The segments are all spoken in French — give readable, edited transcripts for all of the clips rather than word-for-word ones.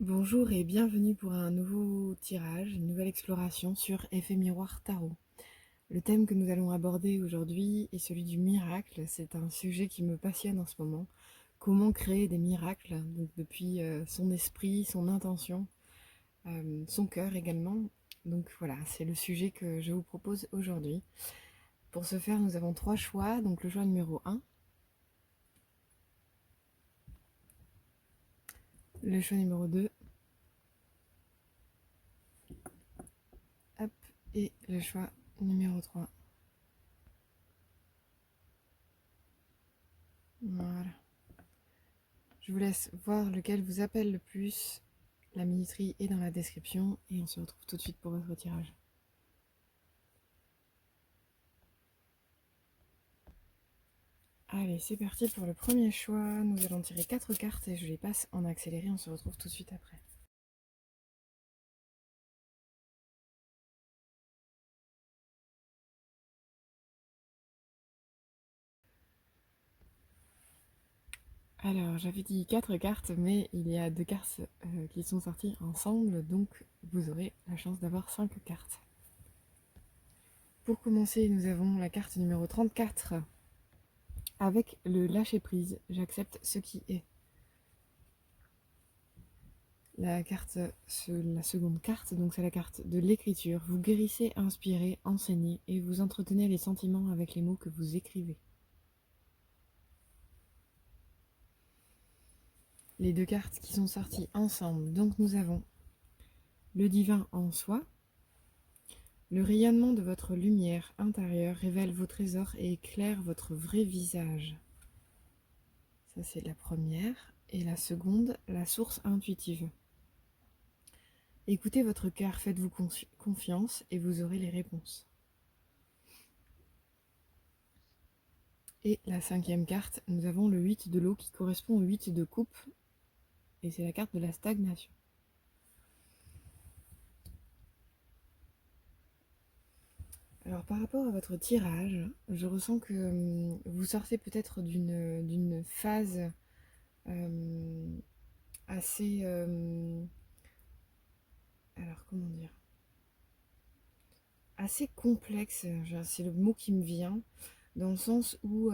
Bonjour et bienvenue pour un nouveau tirage, une nouvelle exploration sur Effet Miroir Tarot. Le thème que nous allons aborder aujourd'hui est celui du miracle. C'est un sujet qui me passionne en ce moment. Comment créer des miracles, donc depuis son esprit, son intention, son cœur également. Donc voilà, c'est le sujet que je vous propose aujourd'hui. Pour ce faire, nous avons trois choix. Donc le choix numéro 1, le choix numéro 2, hop, et le choix numéro 3. Voilà. Je vous laisse voir lequel vous appelle le plus. La minuterie est dans la description et on se retrouve tout de suite pour votre tirage. Allez, c'est parti pour le premier choix. Nous allons tirer 4 cartes et je les passe en accéléré. On se retrouve tout de suite après. Alors, j'avais dit 4 cartes, mais il y a 2 cartes qui sont sorties ensemble, donc vous aurez la chance d'avoir 5 cartes. Pour commencer, nous avons la carte numéro 34. Avec le lâcher-prise, j'accepte ce qui est. La seconde carte, donc c'est la carte de l'écriture. Vous guérissez, inspirez, enseignez et vous entretenez les sentiments avec les mots que vous écrivez. Les deux cartes qui sont sorties ensemble, donc nous avons le divin en soi. Le rayonnement de votre lumière intérieure révèle vos trésors et éclaire votre vrai visage. Ça c'est la première. Et la seconde, la source intuitive. Écoutez votre cœur, faites-vous confiance et vous aurez les réponses. Et la cinquième carte, nous avons le 8 de l'eau qui correspond au 8 de coupe. Et c'est la carte de la stagnation. Alors par rapport à votre tirage, je ressens que vous sortez peut-être d'une phase assez... alors comment dire, assez complexe, c'est le mot qui me vient, dans le sens où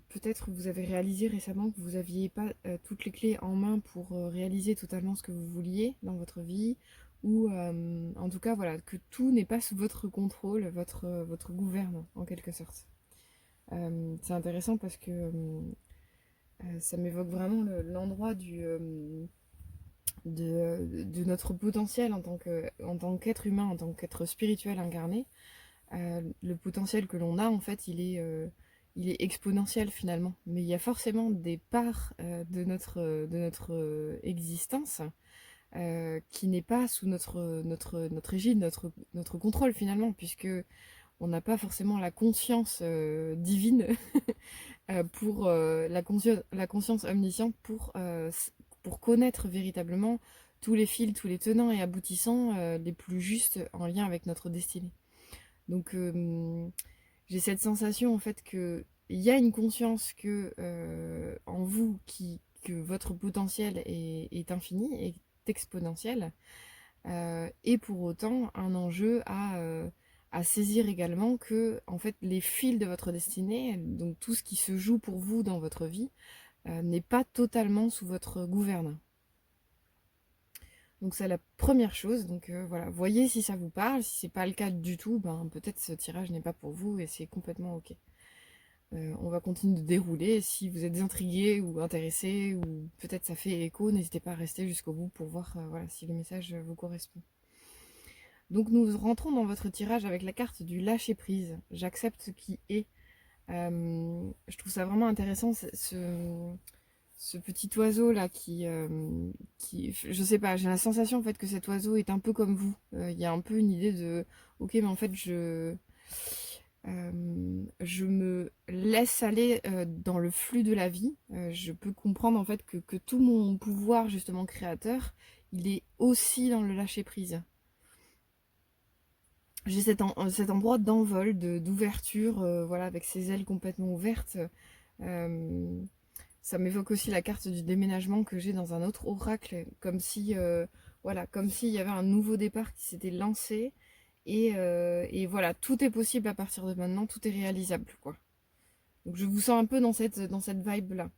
peut-être vous avez réalisé récemment que vous n'aviez pas toutes les clés en main pour réaliser totalement ce que vous vouliez dans votre vie, ou en tout cas voilà, que tout n'est pas sous votre contrôle, votre gouverne en quelque sorte. C'est intéressant parce que ça m'évoque vraiment l'endroit de notre potentiel en tant qu'être humain, en tant qu'être spirituel incarné. Le potentiel que l'on a, en fait, il est exponentiel finalement. Mais il y a forcément des parts de notre existence qui n'est pas sous notre égide, notre contrôle finalement, puisque on n'a pas forcément la conscience divine pour la conscience omnisciente pour connaître véritablement tous les fils, tous les tenants et aboutissants les plus justes en lien avec notre destinée. Donc j'ai cette sensation en fait que il y a une conscience que en vous que votre potentiel est infini, est exponentiel, et pour autant un enjeu à saisir également que en fait les fils de votre destinée, donc tout ce qui se joue pour vous dans votre vie, n'est pas totalement sous votre gouverne. Donc c'est la première chose, donc voilà, voyez si ça vous parle, si c'est pas le cas du tout, ben peut-être ce tirage n'est pas pour vous et c'est complètement ok. On va continuer de dérouler, si vous êtes intrigué ou intéressé, ou peut-être ça fait écho, n'hésitez pas à rester jusqu'au bout pour voir voilà, si le message vous correspond. Donc nous rentrons dans votre tirage avec la carte du lâcher prise. J'accepte ce qui est. Je trouve ça vraiment intéressant ce petit oiseau là je sais pas, j'ai la sensation en fait que cet oiseau est un peu comme vous. Il y a un peu une idée de ok, mais en fait je me laisse aller dans le flux de la vie. Je peux comprendre en fait que tout mon pouvoir justement créateur, il est aussi dans le lâcher prise. J'ai cet endroit d'envol, d'ouverture, voilà, avec ses ailes complètement ouvertes. Euh, Ça m'évoque aussi la carte du déménagement que j'ai dans un autre oracle, comme si, voilà, comme s'il y avait un nouveau départ qui s'était lancé. Et voilà, tout est possible à partir de maintenant, tout est réalisable, quoi. Donc je vous sens un peu dans cette vibe-là.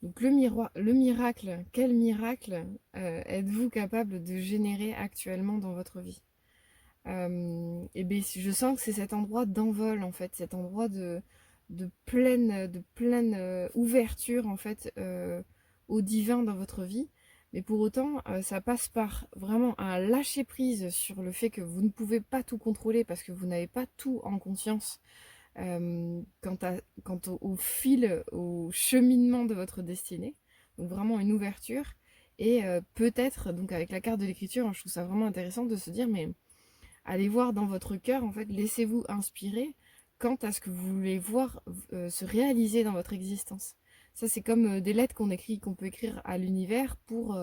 Donc le miracle, quel miracle êtes-vous capable de générer actuellement dans votre vie? Et bien, je sens que c'est cet endroit d'envol, en fait, cet endroit de pleine ouverture, en fait, au divin dans votre vie. Mais pour autant, ça passe par vraiment un lâcher-prise sur le fait que vous ne pouvez pas tout contrôler parce que vous n'avez pas tout en conscience quant au fil, au cheminement de votre destinée. Donc vraiment une ouverture. Et peut-être, donc avec la carte de l'écriture, je trouve ça vraiment intéressant de se dire, mais allez voir dans votre cœur, en fait, laissez-vous inspirer quant à ce que vous voulez voir se réaliser dans votre existence. Ça, c'est comme des lettres qu'on peut écrire à l'univers pour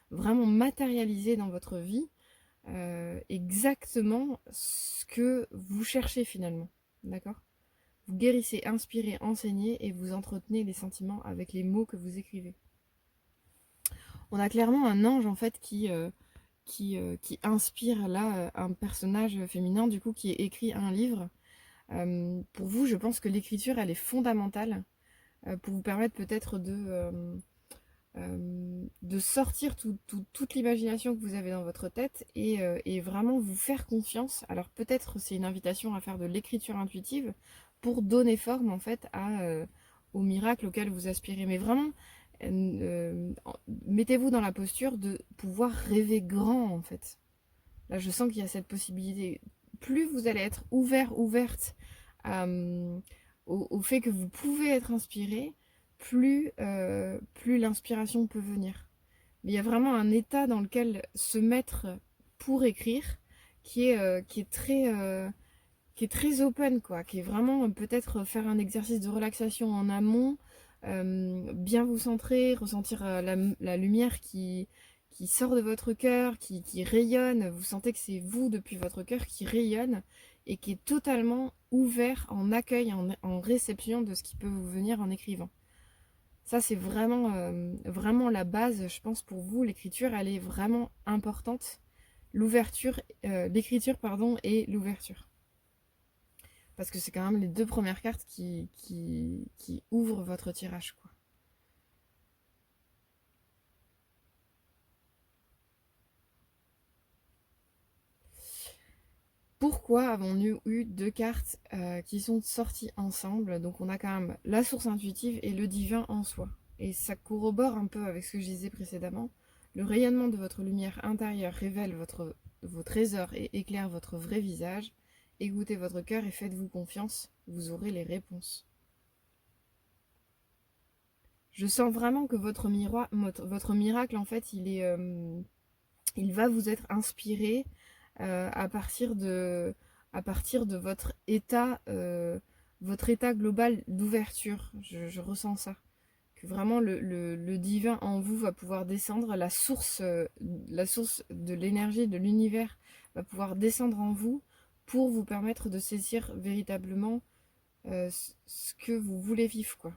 vraiment matérialiser dans votre vie exactement ce que vous cherchez finalement. D'accord? Vous guérissez, inspirez, enseignez et vous entretenez les sentiments avec les mots que vous écrivez. On a clairement un ange en fait qui inspire là un personnage féminin du coup qui écrit un livre. Pour vous, je pense que l'écriture elle est fondamentale pour vous permettre peut-être de sortir toute l'imagination que vous avez dans votre tête et vraiment vous faire confiance. Alors peut-être c'est une invitation à faire de l'écriture intuitive pour donner forme en fait au miracle auquel vous aspirez. Mais vraiment, mettez-vous dans la posture de pouvoir rêver grand en fait. Là je sens qu'il y a cette possibilité. Plus vous allez être ouverte au fait que vous pouvez être inspiré, plus l'inspiration peut venir. Mais il y a vraiment un état dans lequel se mettre pour écrire qui est très open, quoi, qui est vraiment peut-être faire un exercice de relaxation en amont, bien vous centrer, ressentir la lumière qui sort de votre cœur, qui rayonne. Vous sentez que c'est vous depuis votre cœur qui rayonne et qui est totalement ouvert en accueil, en réception de ce qui peut vous venir en écrivant. Ça, c'est vraiment la base, je pense, pour vous. L'écriture, elle est vraiment importante. L'écriture, pardon, et l'ouverture. Parce que c'est quand même les deux premières cartes qui ouvrent votre tirage, quoi. Pourquoi avons-nous eu deux cartes qui sont sorties ensemble? Donc on a quand même la source intuitive et le divin en soi. Et ça corrobore un peu avec ce que je disais précédemment. Le rayonnement de votre lumière intérieure révèle vos trésors et éclaire votre vrai visage. Écoutez votre cœur et faites-vous confiance, vous aurez les réponses. Je sens vraiment que votre miracle, en fait, il va vous être inspiré à partir de votre état global d'ouverture. Je ressens ça. Que vraiment le divin en vous va pouvoir descendre, la source de l'énergie de l'univers va pouvoir descendre en vous pour vous permettre de saisir véritablement ce que vous voulez vivre, quoi.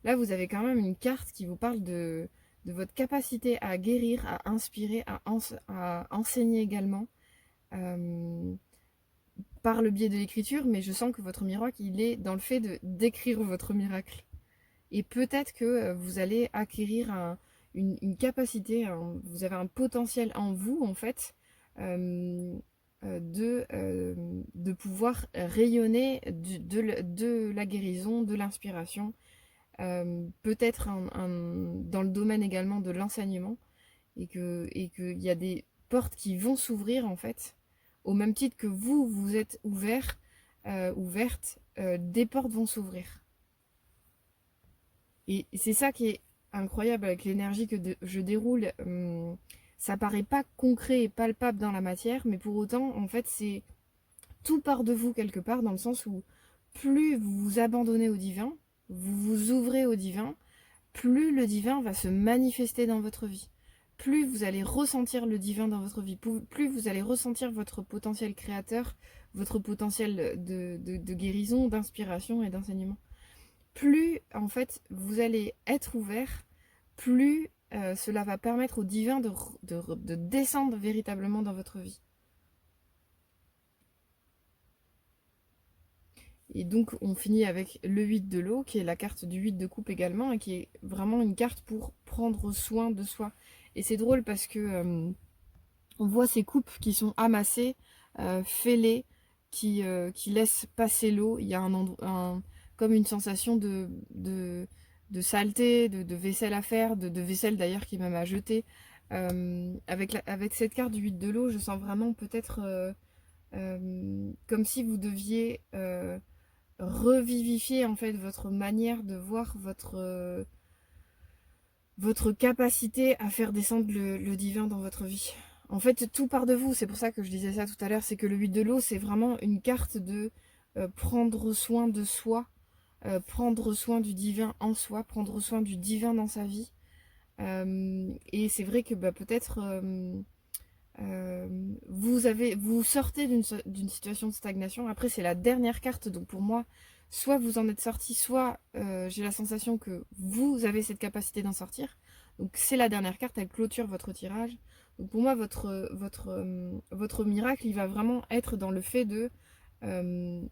Là, vous avez quand même une carte qui vous parle de votre capacité à guérir, à inspirer, à enseigner également par le biais de l'écriture, mais je sens que votre miracle, il est dans le fait d'écrire votre miracle. Et peut-être que vous allez acquérir une capacité, vous avez un potentiel en vous, en fait, de pouvoir rayonner de la guérison, de l'inspiration, peut-être dans le domaine également de l'enseignement, et qu'il y a des portes qui vont s'ouvrir, en fait, au même titre que vous êtes ouverte, des portes vont s'ouvrir. Et c'est ça qui est incroyable avec l'énergie que je déroule. Ça paraît pas concret et palpable dans la matière, mais pour autant, en fait, c'est tout part de vous quelque part, dans le sens où plus vous vous abandonnez au divin, vous vous ouvrez au divin, plus le divin va se manifester dans votre vie. Plus vous allez ressentir le divin dans votre vie, plus vous allez ressentir votre potentiel créateur, votre potentiel de guérison, d'inspiration et d'enseignement. plus en fait vous allez être ouvert, plus cela va permettre au divin de descendre véritablement dans votre vie. Et donc on finit avec le 8 de l'eau, qui est la carte du 8 de coupe également, et qui est vraiment une carte pour prendre soin de soi. Et c'est drôle parce que on voit ces coupes qui sont amassées, fêlées, qui laissent passer l'eau. Il y a comme une sensation de saleté, de vaisselle à faire, de vaisselle d'ailleurs qui est même à jeter. Avec cette carte du 8 de l'eau, je sens vraiment peut-être comme si vous deviez revivifier en fait votre manière de voir votre capacité à faire descendre le divin dans votre vie. En fait, tout part de vous. C'est pour ça que je disais ça tout à l'heure. C'est que le 8 de l'eau, c'est vraiment une carte de prendre soin de soi, prendre soin du divin en soi, prendre soin du divin dans sa vie. Et c'est vrai que peut-être vous sortez d'une situation de stagnation. Après, c'est la dernière carte. Donc pour moi, soit vous en êtes sorti, soit j'ai la sensation que vous avez cette capacité d'en sortir. Donc c'est la dernière carte, elle clôture votre tirage. Donc pour moi, votre miracle, il va vraiment être dans le fait euh,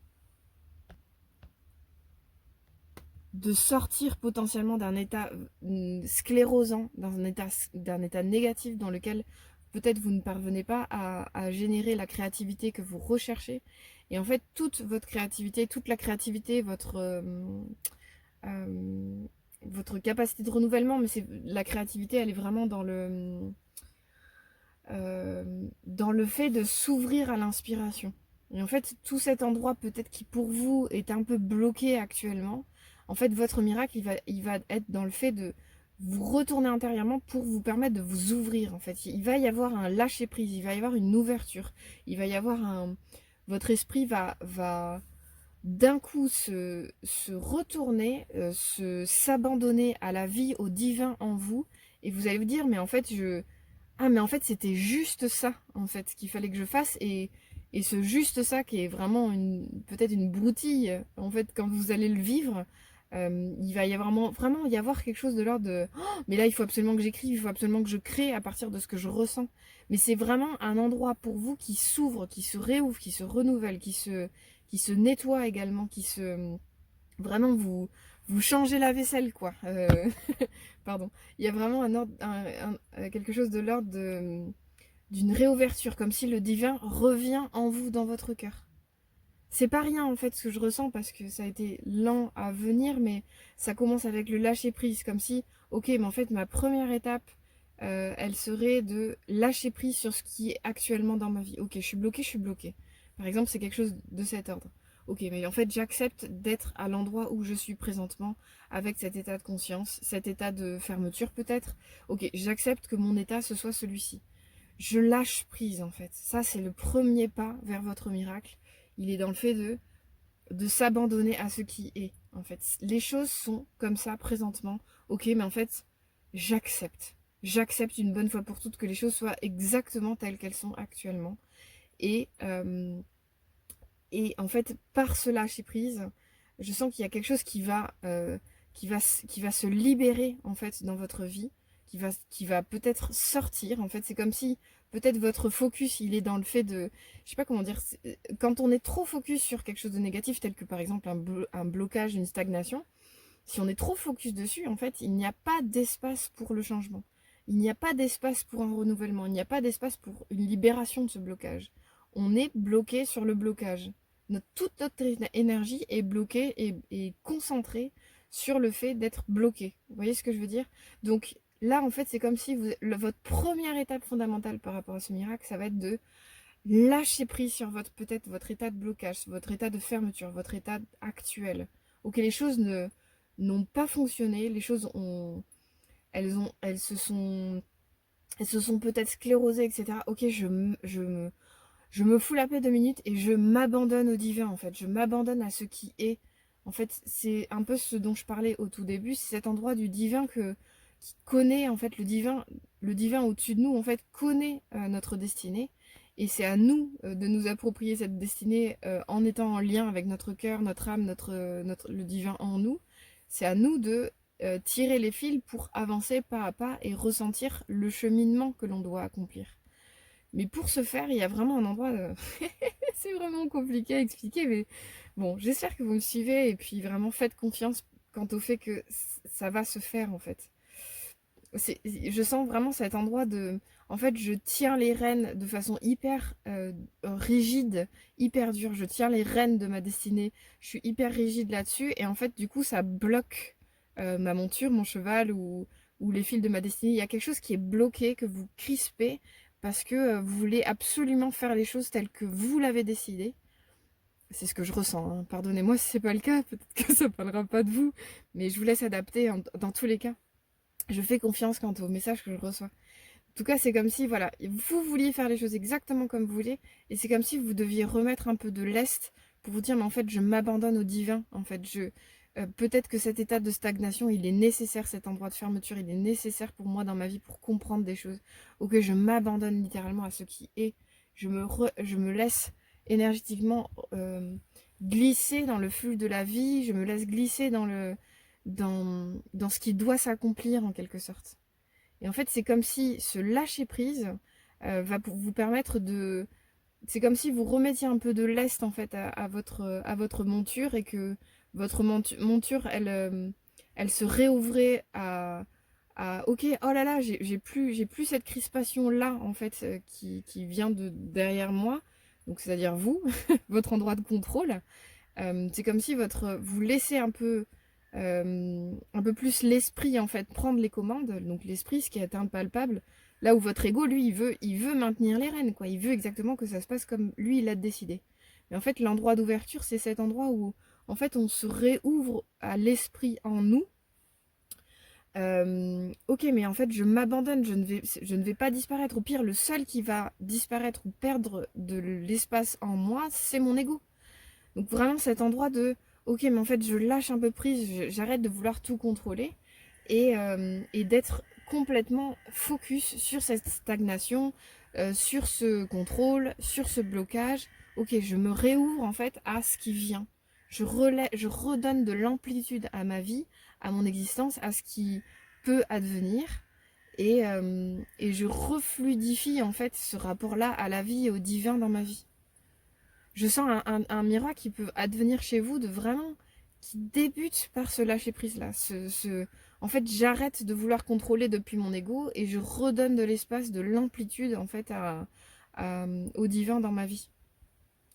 de sortir potentiellement d'un état sclérosant, d'un état négatif dans lequel peut-être vous ne parvenez pas à générer la créativité que vous recherchez. Et en fait, toute votre créativité, toute la créativité, votre capacité de renouvellement, mais la créativité, elle est vraiment dans le fait de s'ouvrir à l'inspiration. Et en fait, tout cet endroit peut-être qui pour vous est un peu bloqué actuellement, en fait, votre miracle, il va être dans le fait de vous retourner intérieurement pour vous permettre de vous ouvrir. En fait, il va y avoir un lâcher-prise, il va y avoir une ouverture, il va y avoir votre esprit va d'un coup se retourner, s'abandonner à la vie, au divin en vous, et vous allez vous dire, mais en fait, mais en fait, c'était juste ça, en fait, ce qu'il fallait que je fasse. Et ce juste ça, qui est vraiment peut-être une broutille, en fait, quand vous allez le vivre, il va y avoir vraiment y avoir quelque chose de l'ordre de oh, mais là, il faut absolument que j'écrive, il faut absolument que je crée à partir de ce que je ressens. Mais c'est vraiment un endroit pour vous qui s'ouvre, qui se réouvre, qui se renouvelle, qui se nettoie également, vraiment vous changez la vaisselle, quoi. Pardon. Il y a vraiment quelque chose de l'ordre d'une réouverture, comme si le divin revient en vous dans votre cœur. C'est pas rien en fait ce que je ressens parce que ça a été lent à venir, mais ça commence avec le lâcher prise, comme si, ok, mais en fait ma première étape, elle serait de lâcher prise sur ce qui est actuellement dans ma vie. Ok, je suis bloquée, je suis bloquée. Par exemple, c'est quelque chose de cet ordre. Ok, mais en fait j'accepte d'être à l'endroit où je suis présentement, avec cet état de conscience, cet état de fermeture peut-être. Ok, j'accepte que mon état ce soit celui-ci. Je lâche prise en fait. Ça c'est le premier pas vers votre miracle. Il est dans le fait de s'abandonner à ce qui est en fait. Les choses sont comme ça présentement. Ok, mais en fait j'accepte. J'accepte une bonne fois pour toutes que les choses soient exactement telles qu'elles sont actuellement. Et, euh, et en fait, par ce lâcher prise, je sens qu'il y a quelque chose qui va se libérer en fait dans votre vie, qui va peut-être sortir. En fait, c'est comme si peut-être votre focus, il est dans le fait de, je sais pas comment dire, quand on est trop focus sur quelque chose de négatif, tel que par exemple un blocage, une stagnation, si on est trop focus dessus, en fait, il n'y a pas d'espace pour le changement. Il n'y a pas d'espace pour un renouvellement. Il n'y a pas d'espace pour une libération de ce blocage. On est bloqué sur le blocage. Toute notre énergie est bloquée et concentrée sur le fait d'être bloqué. Vous voyez ce que je veux dire? Donc là, en fait, c'est comme si votre première étape fondamentale par rapport à ce miracle, ça va être de lâcher prise sur peut-être votre état de blocage, votre état de fermeture, votre état actuel. Ok, les choses n'ont pas fonctionné, les choses elles se sont peut-être sclérosées, etc. Ok, je me fous la paix 2 minutes et je m'abandonne au divin, en fait. Je m'abandonne à ce qui est. En fait, c'est un peu ce dont je parlais au tout début, c'est cet endroit du divin qui connaît, en fait, le divin au-dessus de nous, en fait, connaît notre destinée. Et c'est à nous de nous approprier cette destinée en étant en lien avec notre cœur, notre âme, le divin en nous. C'est à nous de tirer les fils pour avancer pas à pas et ressentir le cheminement que l'on doit accomplir. Mais pour ce faire, il y a vraiment un endroit... c'est vraiment compliqué à expliquer, mais bon, j'espère que vous me suivez et puis vraiment faites confiance quant au fait que ça va se faire en fait. Je sens vraiment cet endroit de... En fait, je tiens les rênes de façon hyper rigide, hyper dure. Je tiens les rênes de ma destinée. Je suis hyper rigide là-dessus. Et en fait, du coup, ça bloque ma monture, mon cheval ou les fils de ma destinée. Il y a quelque chose qui est bloqué, que vous crispez, parce que vous voulez absolument faire les choses telles que vous l'avez décidé. C'est ce que je ressens, hein. Pardonnez-moi si c'est pas le cas, peut-être que ça parlera pas de vous, mais je vous laisse adapter dans tous les cas. Je fais confiance quant au message que je reçois. En tout cas, c'est comme si, voilà, vous vouliez faire les choses exactement comme vous voulez, et c'est comme si vous deviez remettre un peu de lest pour vous dire, mais en fait, je m'abandonne au divin. En fait, peut-être que cet état de stagnation, il est nécessaire, cet endroit de fermeture, il est nécessaire pour moi dans ma vie pour comprendre des choses. Ok, je m'abandonne littéralement à ce qui est. Je me laisse énergétiquement glisser dans le flux de la vie, je me laisse glisser dans ce qui doit s'accomplir en quelque sorte. Et en fait, c'est comme si ce lâcher prise va vous permettre de... C'est comme si vous remettiez un peu de lest en fait à votre monture et que votre monture, elle se réouvrait à ok, oh là là, j'ai plus cette crispation là en fait qui vient de derrière moi, donc c'est-à-dire vous, votre endroit de contrôle. C'est comme si vous laissez un peu plus l'esprit en fait prendre les commandes, donc l'esprit, ce qui est impalpable, là où votre ego, lui, il veut maintenir les rênes, quoi. Il veut exactement que ça se passe comme lui, il a décidé. Mais en fait, l'endroit d'ouverture, c'est cet endroit où, en fait, on se réouvre à l'esprit en nous. Ok, mais en fait, je m'abandonne, je ne vais pas disparaître. Au pire, le seul qui va disparaître ou perdre de l'espace en moi, c'est mon ego. Donc vraiment cet endroit de ok, mais en fait je lâche un peu prise, j'arrête de vouloir tout contrôler et d'être complètement focus sur cette stagnation, sur ce contrôle, sur ce blocage. Ok, je me réouvre en fait à ce qui vient. Je redonne de l'amplitude à ma vie, à mon existence, à ce qui peut advenir. Et je refluidifie en fait ce rapport-là à la vie et au divin dans ma vie. Je sens un miracle qui peut advenir chez vous de vraiment qui débute par ce lâcher prise là. En fait, j'arrête de vouloir contrôler depuis mon ego et je redonne de l'espace, de l'amplitude en fait au divin dans ma vie.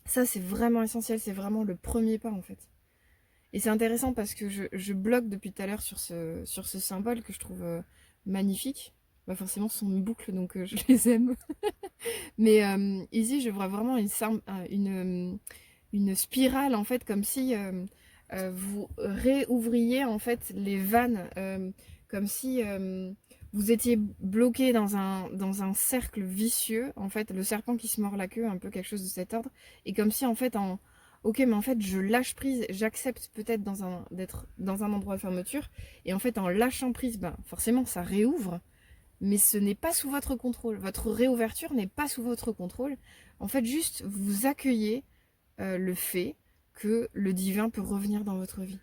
Ça, c'est vraiment essentiel. C'est vraiment le premier pas en fait. Et c'est intéressant parce que je bloque depuis tout à l'heure sur ce symbole que je trouve magnifique. Bah forcément, ce sont mes boucles, donc je les aime. Mais ici, je vois vraiment une spirale, en fait, comme si vous réouvriez, en fait, les vannes, comme si vous étiez bloqué dans un cercle vicieux, en fait, le serpent qui se mord la queue, un peu quelque chose de cet ordre, et comme si, en fait, ok, mais en fait, je lâche prise, j'accepte peut-être d'être dans un endroit de fermeture, et en fait, en lâchant prise, ben, forcément, ça réouvre, mais ce n'est pas sous votre contrôle. Votre réouverture n'est pas sous votre contrôle. En fait, juste vous accueillez le fait que le divin peut revenir dans votre vie.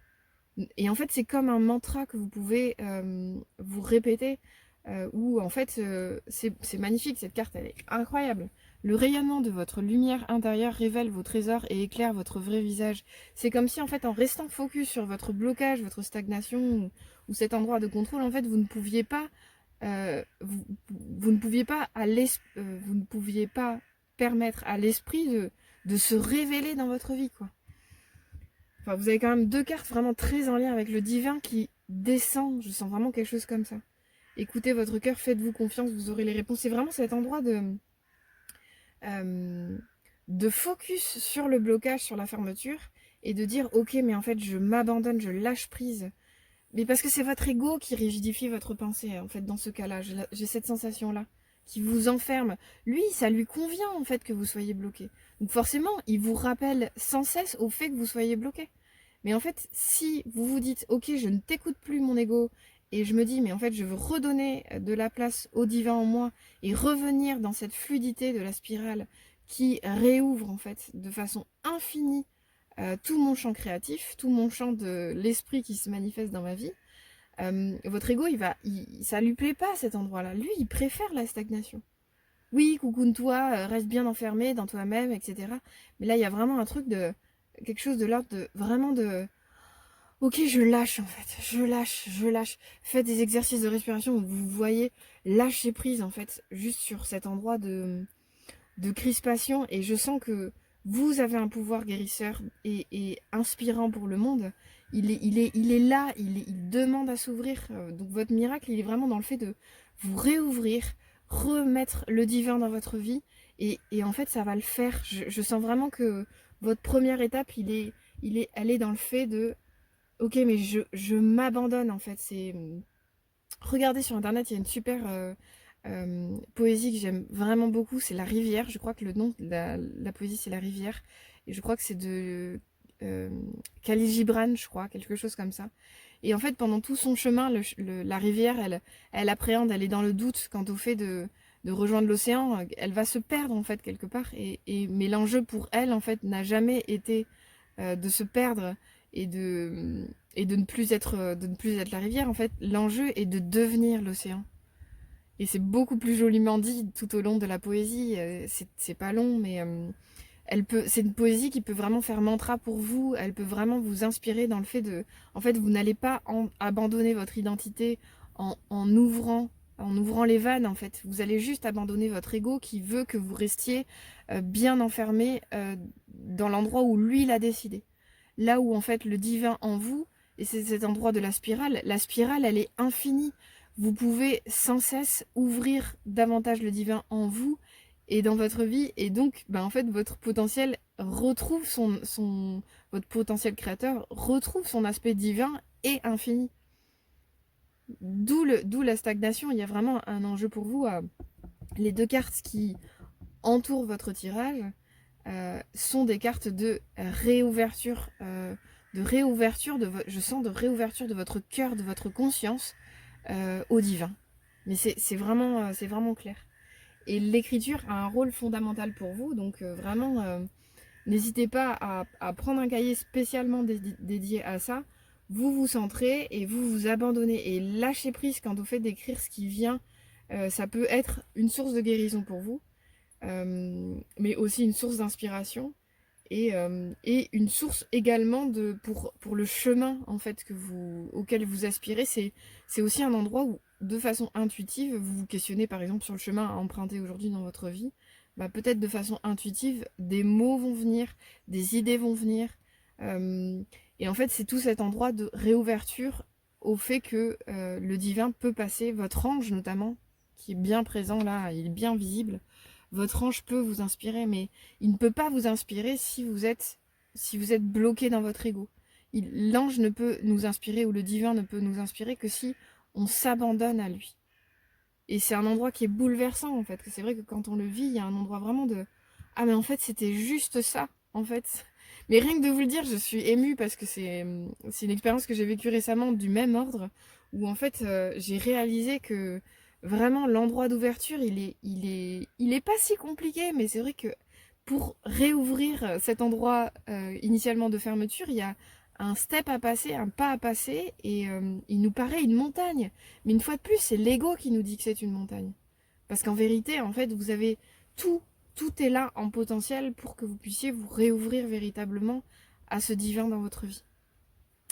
Et en fait, c'est comme un mantra que vous pouvez vous répéter, où en fait, c'est magnifique, cette carte, elle est incroyable. Le rayonnement de votre lumière intérieure révèle vos trésors et éclaire votre vrai visage. C'est comme si, en fait, en restant focus sur votre blocage, votre stagnation, ou cet endroit de contrôle, en fait, vous ne pouviez pas vous ne pouviez pas vous ne pouviez pas permettre à l'esprit de se révéler dans votre vie, quoi. Enfin, vous avez quand même deux cartes vraiment très en lien avec le divin qui descend. Je sens vraiment quelque chose comme ça. Écoutez votre cœur, faites-vous confiance, vous aurez les réponses. C'est vraiment cet endroit de focus sur le blocage, sur la fermeture, et de dire ok, mais en fait je m'abandonne, je lâche prise. Mais parce que c'est votre ego qui rigidifie votre pensée, en fait, dans ce cas-là. J'ai cette sensation-là, qui vous enferme. Lui, ça lui convient, en fait, que vous soyez bloqué. Donc forcément, il vous rappelle sans cesse au fait que vous soyez bloqué. Mais en fait, si vous vous dites, ok, je ne t'écoute plus, mon ego, et je me dis, mais en fait, je veux redonner de la place au divin en moi, et revenir dans cette fluidité de la spirale qui réouvre, en fait, de façon infinie tout mon champ créatif, tout mon champ de l'esprit qui se manifeste dans ma vie. Votre ego, ça lui plaît pas cet endroit-là. Lui, il préfère la stagnation. Oui, coucoune-toi, reste bien enfermé dans toi-même, etc. Mais là, il y a vraiment un truc de quelque chose de l'ordre de vraiment de ok, je lâche en fait, je lâche. Faites des exercices de respiration où vous voyez lâcher prise en fait, juste sur cet endroit de crispation. Et je sens que vous avez un pouvoir guérisseur et inspirant pour le monde. Il est là, il demande à s'ouvrir. Donc votre miracle, il est vraiment dans le fait de vous réouvrir, remettre le divin dans votre vie. Et en fait, ça va le faire. Je sens vraiment que votre première étape, elle est dans le fait de ok, mais je m'abandonne en fait. Regardez sur internet, il y a une super poésie que j'aime vraiment beaucoup, c'est La Rivière. Je crois que le nom de la poésie c'est La Rivière. Et je crois que c'est de Khalil Gibran, je crois, quelque chose comme ça. Et en fait, pendant tout son chemin, la rivière, elle appréhende, elle est dans le doute quant au fait de rejoindre l'océan. Elle va se perdre en fait quelque part. Mais l'enjeu pour elle, en fait, n'a jamais été de se perdre et de ne plus être la rivière. En fait, l'enjeu est de devenir l'océan. Et c'est beaucoup plus joliment dit tout au long de la poésie. C'est pas long, mais c'est une poésie qui peut vraiment faire mantra pour vous. Elle peut vraiment vous inspirer dans le fait de, en fait, vous n'allez pas abandonner votre identité en ouvrant les vannes. En fait, vous allez juste abandonner votre ego qui veut que vous restiez bien enfermé dans l'endroit où lui l'a décidé. Là où en fait le divin en vous, et c'est cet endroit de la spirale elle est infinie. Vous pouvez sans cesse ouvrir davantage le divin en vous et dans votre vie, et donc en fait votre potentiel retrouve votre potentiel créateur retrouve son aspect divin et infini. D'où la stagnation. Il y a vraiment un enjeu pour vous. Les deux cartes qui entourent votre tirage sont des cartes de réouverture, je sens de réouverture de votre cœur, de votre conscience au divin. Mais c'est vraiment clair. Et l'écriture a un rôle fondamental pour vous, donc vraiment, n'hésitez pas à prendre un cahier spécialement dédié à ça. Vous vous centrez et vous vous abandonnez et lâchez prise quant au fait d'écrire ce qui vient. Ça peut être une source de guérison pour vous, mais aussi une source d'inspiration et une source également pour le chemin en fait auquel vous aspirez. C'est aussi un endroit où de façon intuitive vous vous questionnez par exemple sur le chemin à emprunter aujourd'hui dans votre vie. Peut-être de façon intuitive des mots vont venir, des idées vont venir, et en fait c'est tout cet endroit de réouverture au fait que le divin peut passer, votre ange notamment qui est bien présent là, il est bien visible. Votre ange peut vous inspirer, mais il ne peut pas vous inspirer si vous êtes bloqué dans votre ego. L'ange ne peut nous inspirer, ou le divin ne peut nous inspirer que si on s'abandonne à lui. Et c'est un endroit qui est bouleversant en fait. C'est vrai que quand on le vit, il y a un endroit vraiment de ah mais en fait c'était juste ça en fait. Mais rien que de vous le dire, je suis émue parce que c'est une expérience que j'ai vécue récemment du même ordre où en fait j'ai réalisé que vraiment l'endroit d'ouverture il est pas si compliqué, mais c'est vrai que pour réouvrir cet endroit initialement de fermeture, il y a un step à passer, un pas à passer, et il nous paraît une montagne. Mais une fois de plus, c'est l'ego qui nous dit que c'est une montagne. Parce qu'en vérité, en fait, vous avez tout est là en potentiel pour que vous puissiez vous réouvrir véritablement à ce divin dans votre vie.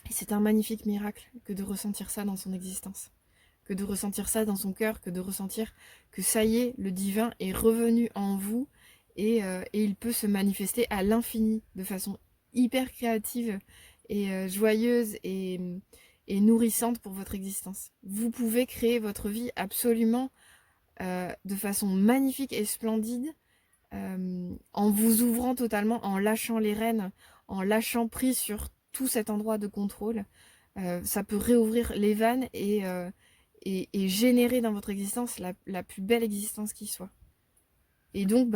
Et c'est un magnifique miracle que de ressentir ça dans son existence, que de ressentir ça dans son cœur, que de ressentir que ça y est, le divin est revenu en vous et il peut se manifester à l'infini de façon hyper créative et joyeuse et nourrissante pour votre existence. Vous pouvez créer votre vie absolument de façon magnifique et splendide en vous ouvrant totalement, en lâchant les rênes, en lâchant prise sur tout cet endroit de contrôle. Ça peut réouvrir les vannes et générer dans votre existence la plus belle existence qui soit. Et donc,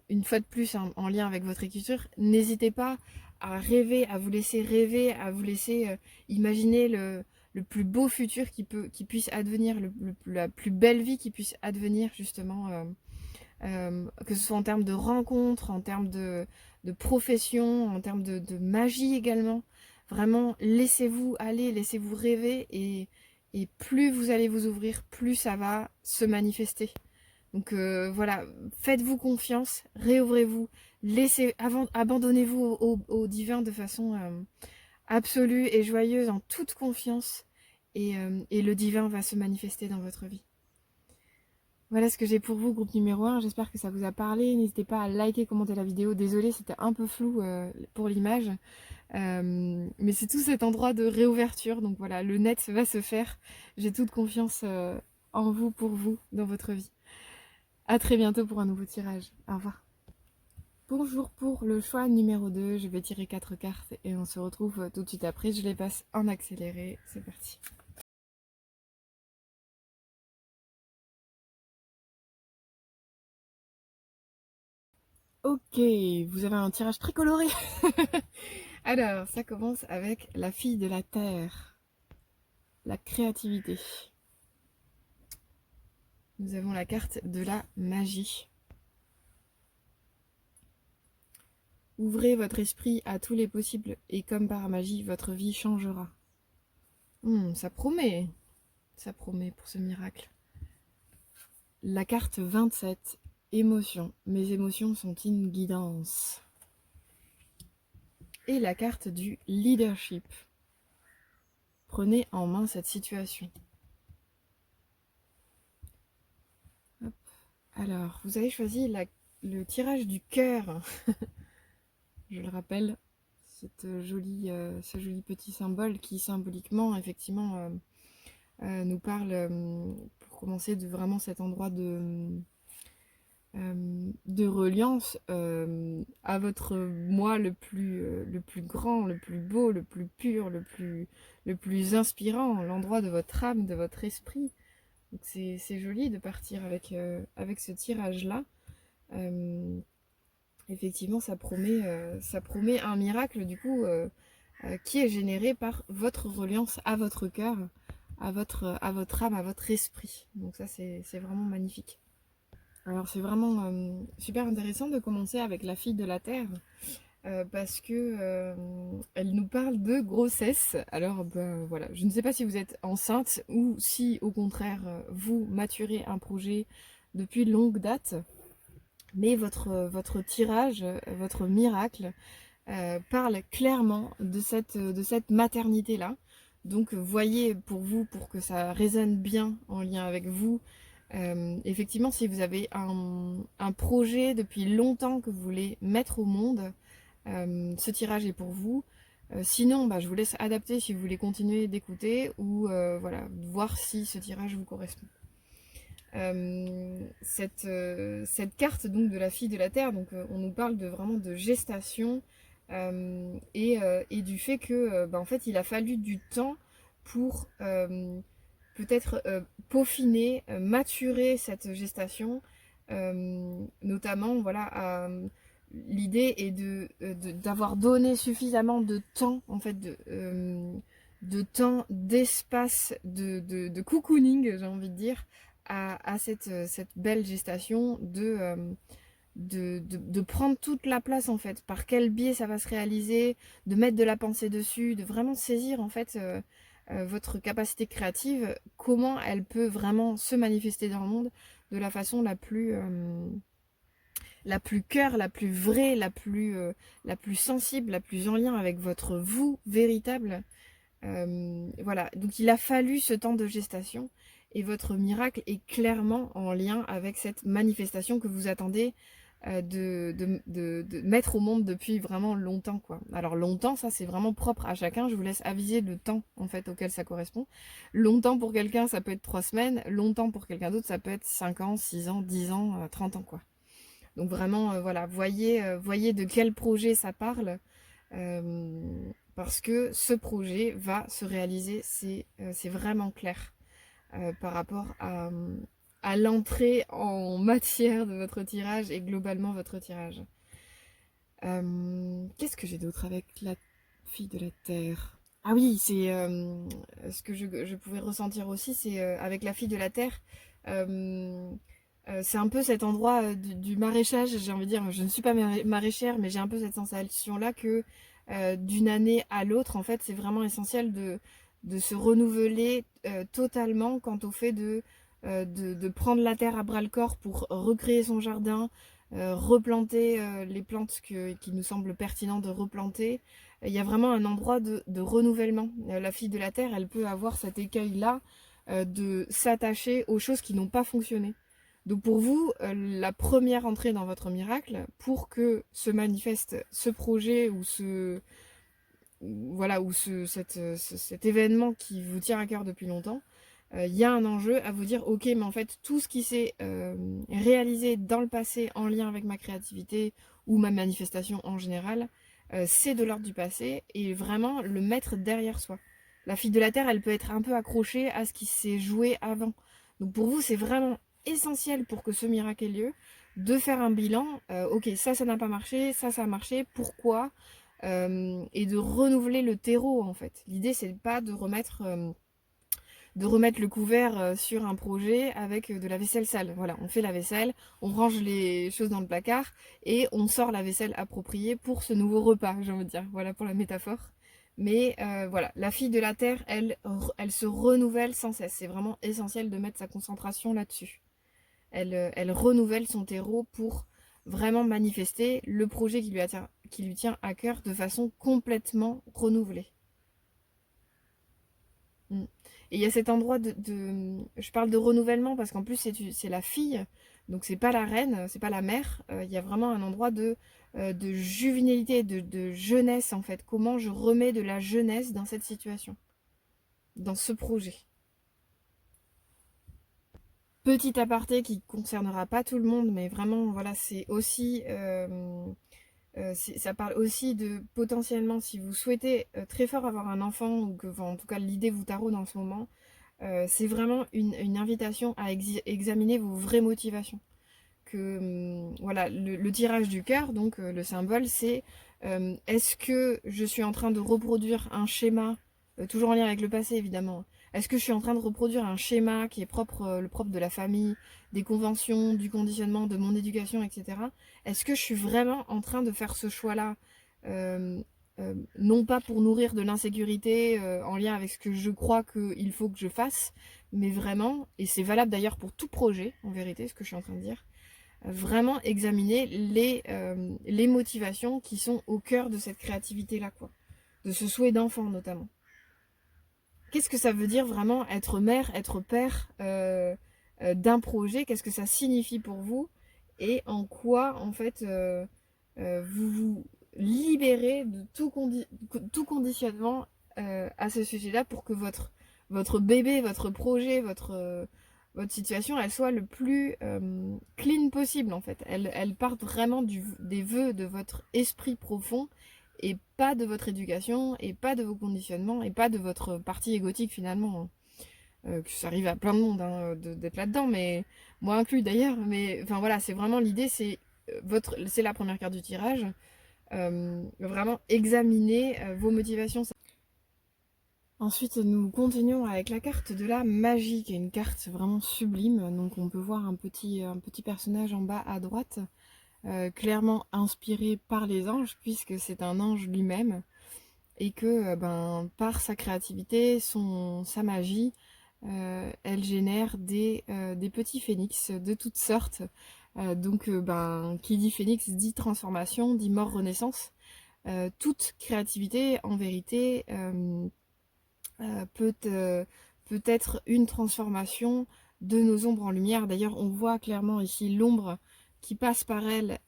une fois de plus, en lien avec votre écriture, n'hésitez pas à rêver, à vous laisser rêver, à vous laisser imaginer le plus beau futur qui puisse advenir, la plus belle vie qui puisse advenir justement que ce soit en termes de rencontres, en termes de profession, en termes de magie également. Vraiment, laissez-vous aller, laissez-vous rêver et plus vous allez vous ouvrir, plus ça va se manifester. Donc voilà, faites-vous confiance, réouvrez-vous, abandonnez-vous au divin de façon absolue et joyeuse, en toute confiance, et le divin va se manifester dans votre vie. Voilà ce que j'ai pour vous, groupe numéro 1. J'espère que ça vous a parlé. N'hésitez pas à liker, commenter la vidéo. Désolée, c'était un peu flou pour l'image. Mais c'est tout cet endroit de réouverture. Donc voilà, le net va se faire. J'ai toute confiance en vous, pour vous, dans votre vie. À très bientôt pour un nouveau tirage. Au revoir. Bonjour pour le choix numéro 2. Je vais tirer 4 cartes et on se retrouve tout de suite après. Je les passe en accéléré. C'est parti. Ok, vous avez un tirage très coloré. Alors, ça commence avec la fille de la terre, la créativité. Nous avons la carte de la magie. Ouvrez votre esprit à tous les possibles et comme par magie, votre vie changera. Ça promet pour ce miracle. La carte 27, émotion. Mes émotions sont une guidance. Et la carte du leadership. Prenez en main cette situation. Hop. Alors, vous avez choisi le tirage du cœur. Je le rappelle, ce joli petit symbole qui symboliquement, effectivement, nous parle, pour commencer, de vraiment cet endroit de reliance à votre moi le plus grand, le plus beau, le plus pur, le plus inspirant, l'endroit de votre âme, de votre esprit. Donc c'est joli de partir avec ce tirage-là. Effectivement, ça promet un miracle, du coup, qui est généré par votre reliance à votre cœur, à votre âme, à votre esprit. Donc ça, c'est vraiment magnifique. Alors c'est vraiment super intéressant de commencer avec la fille de la Terre, parce que elle nous parle de grossesse. Alors ben, voilà, je ne sais pas si vous êtes enceinte ou si au contraire vous maturez un projet depuis longue date, mais votre tirage, votre miracle parle clairement de cette maternité-là. Donc voyez pour vous, pour que ça résonne bien en lien avec vous, effectivement si vous avez un projet depuis longtemps que vous voulez mettre au monde, ce tirage est pour vous. Sinon, bah, je vous laisse adapter si vous voulez continuer d'écouter ou voilà, voir si ce tirage vous correspond. Cette carte donc de la fille de la terre, donc on nous parle vraiment de gestation et du fait que bah, en fait il a fallu du temps pour peut-être peaufiner, maturer cette gestation, notamment voilà. L'idée est d'avoir donné suffisamment de temps, en fait, de temps, d'espace, de cocooning, j'ai envie de dire, à cette belle gestation, de prendre toute la place, en fait, par quel biais ça va se réaliser, de mettre de la pensée dessus, de vraiment saisir, en fait, votre capacité créative, comment elle peut vraiment se manifester dans le monde de la façon la plus cœur, la plus vraie, la plus sensible, la plus en lien avec votre vous véritable. Voilà, donc il a fallu ce temps de gestation et votre miracle est clairement en lien avec cette manifestation que vous attendez de mettre au monde depuis vraiment longtemps, quoi. Alors longtemps, ça c'est vraiment propre à chacun, je vous laisse aviser le temps en fait auquel ça correspond. Longtemps pour quelqu'un ça peut être 3 semaines, longtemps pour quelqu'un d'autre ça peut être 5 ans, 6 ans, 10 ans, 30 ans, quoi. Donc vraiment, voilà, voyez de quel projet ça parle, parce que ce projet va se réaliser, c'est vraiment clair par rapport à l'entrée en matière de votre tirage et globalement votre tirage. Qu'est-ce que j'ai d'autre avec la fille de la Terre? Ah oui, c'est ce que je pouvais ressentir aussi, c'est avec la fille de la Terre. C'est un peu cet endroit du maraîchage, j'ai envie de dire, je ne suis pas maraîchère, mais j'ai un peu cette sensation-là que d'une année à l'autre, en fait, c'est vraiment essentiel de se renouveler totalement quant au fait de prendre la terre à bras-le-corps pour recréer son jardin, replanter les plantes qui nous semblent pertinentes de replanter. Il y a vraiment un endroit de renouvellement. La fille de la terre, elle peut avoir cet écueil-là de s'attacher aux choses qui n'ont pas fonctionné. Donc pour vous, la première entrée dans votre miracle, pour que se manifeste ce projet ou cet événement qui vous tient à cœur depuis longtemps, il y a un enjeu à vous dire, ok, mais en fait, tout ce qui s'est réalisé dans le passé en lien avec ma créativité ou ma manifestation en général, c'est de l'ordre du passé, et vraiment le mettre derrière soi. La fille de la Terre, elle peut être un peu accrochée à ce qui s'est joué avant. Donc pour vous, c'est vraiment essentiel pour que ce miracle ait lieu, de faire un bilan. Ok, ça n'a pas marché, ça a marché, pourquoi et de renouveler le terreau en fait. L'idée, c'est pas de remettre le couvert sur un projet avec de la vaisselle sale. Voilà, on fait la vaisselle, on range les choses dans le placard et on sort la vaisselle appropriée pour ce nouveau repas, j'ai envie de dire. Voilà pour la métaphore. Mais voilà, la fille de la Terre, elle se renouvelle sans cesse. C'est vraiment essentiel de mettre sa concentration là-dessus. Elle renouvelle son terreau pour vraiment manifester le projet qui lui tient à cœur de façon complètement renouvelée. Mm. Et il y a cet endroit je parle de renouvellement parce qu'en plus c'est la fille, donc c'est pas la reine, c'est pas la mère. Il y a vraiment un endroit de juvénilité, de jeunesse en fait. Comment je remets de la jeunesse dans cette situation, dans ce projet. Petit aparté qui concernera pas tout le monde, mais vraiment voilà, c'est aussi ça parle aussi de potentiellement si vous souhaitez très fort avoir un enfant ou que en tout cas l'idée vous taraude en ce moment. C'est vraiment une invitation à examiner vos vraies motivations. Que voilà, le tirage du cœur, donc le symbole, c'est est-ce que je suis en train de reproduire un schéma, toujours en lien avec le passé évidemment. Est-ce que je suis en train de reproduire un schéma qui est propre, le propre de la famille, des conventions, du conditionnement, de mon éducation, etc. Est-ce que je suis vraiment en train de faire ce choix-là non pas pour nourrir de l'insécurité en lien avec ce que je crois qu'il faut que je fasse, mais vraiment, et c'est valable d'ailleurs pour tout projet, en vérité, ce que je suis en train de dire, vraiment examiner les motivations qui sont au cœur de cette créativité-là, quoi. De ce souhait d'enfant, notamment. Qu'est-ce que ça veut dire vraiment être mère, être père d'un projet? Qu'est-ce que ça signifie pour vous? Et en quoi, en fait, vous vous libérez de tout conditionnement à ce sujet-là pour que votre bébé, votre projet, votre situation, elle soit le plus clean possible, en fait. Elle parte vraiment des vœux de votre esprit profond et pas de votre éducation, et pas de vos conditionnements, et pas de votre partie égotique finalement. Que ça arrive à plein de monde hein, d'être là-dedans, mais moi inclus d'ailleurs. Mais enfin voilà, c'est vraiment l'idée, c'est la première carte du tirage. Vraiment examiner vos motivations. Ensuite, nous continuons avec la carte de la magie, qui est une carte vraiment sublime. Donc on peut voir un petit personnage en bas à droite. Clairement inspiré par les anges, puisque c'est un ange lui-même, et que par sa créativité, sa magie, elle génère des petits phénix de toutes sortes. Donc qui dit phénix dit transformation, dit mort, renaissance. Toute créativité, en vérité, peut être une transformation de nos ombres en lumière. D'ailleurs, on voit clairement ici l'ombre qui passe par elle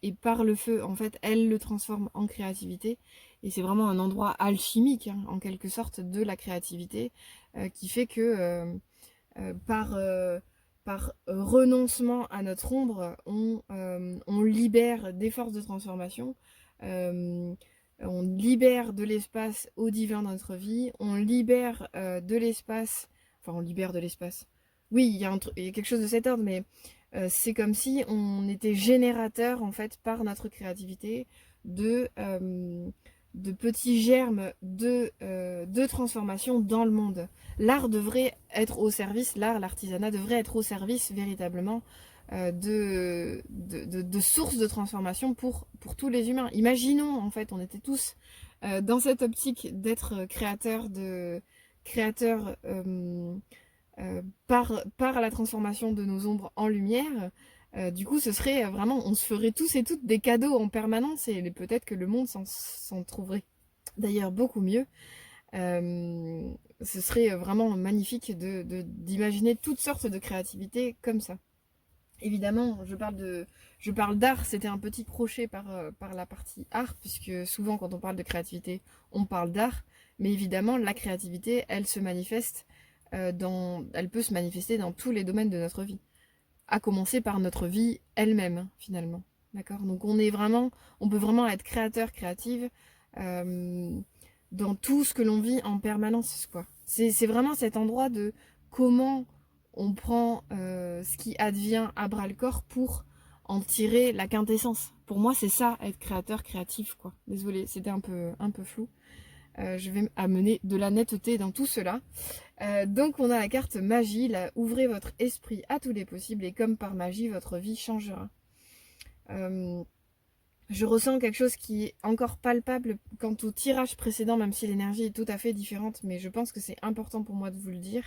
et par le feu, en fait, elle le transforme en créativité. Et c'est vraiment un endroit alchimique, hein, en quelque sorte, de la créativité, qui fait que par renoncement à notre ombre, on libère des forces de transformation. On libère de l'espace au divin dans notre vie, on libère de l'espace, enfin on libère de l'espace. Oui, il y a quelque chose de cet ordre, mais c'est comme si on était générateur en fait par notre créativité de petits germes de transformation dans le monde. L'art devrait être au service, l'artisanat devrait être au service véritablement de source de transformation pour tous les humains. Imaginons, en fait, on était tous dans cette optique d'être créateurs par la transformation de nos ombres en lumière. Du coup, ce serait vraiment, on se ferait tous et toutes des cadeaux en permanence et peut-être que le monde s'en trouverait d'ailleurs beaucoup mieux. Ce serait vraiment magnifique d'imaginer toutes sortes de créativités comme ça. Évidemment, je parle d'art, c'était un petit crochet par la partie art, puisque souvent quand on parle de créativité, on parle d'art, mais évidemment, la créativité, elle peut se manifester dans tous les domaines de notre vie, à commencer par notre vie elle-même, finalement. D'accord? Donc on peut vraiment être créateur, créative, dans tout ce que l'on vit en permanence, quoi. C'est vraiment cet endroit de comment on prend ce qui advient à bras le corps pour en tirer la quintessence. Pour moi, c'est ça, être créateur, créatif, quoi. Désolée, c'était un peu flou. Je vais amener de la netteté dans tout cela. Donc on a la carte magie, là, ouvrez votre esprit à tous les possibles et comme par magie, votre vie changera. Je ressens quelque chose qui est encore palpable quant au tirage précédent, même si l'énergie est tout à fait différente, mais je pense que c'est important pour moi de vous le dire.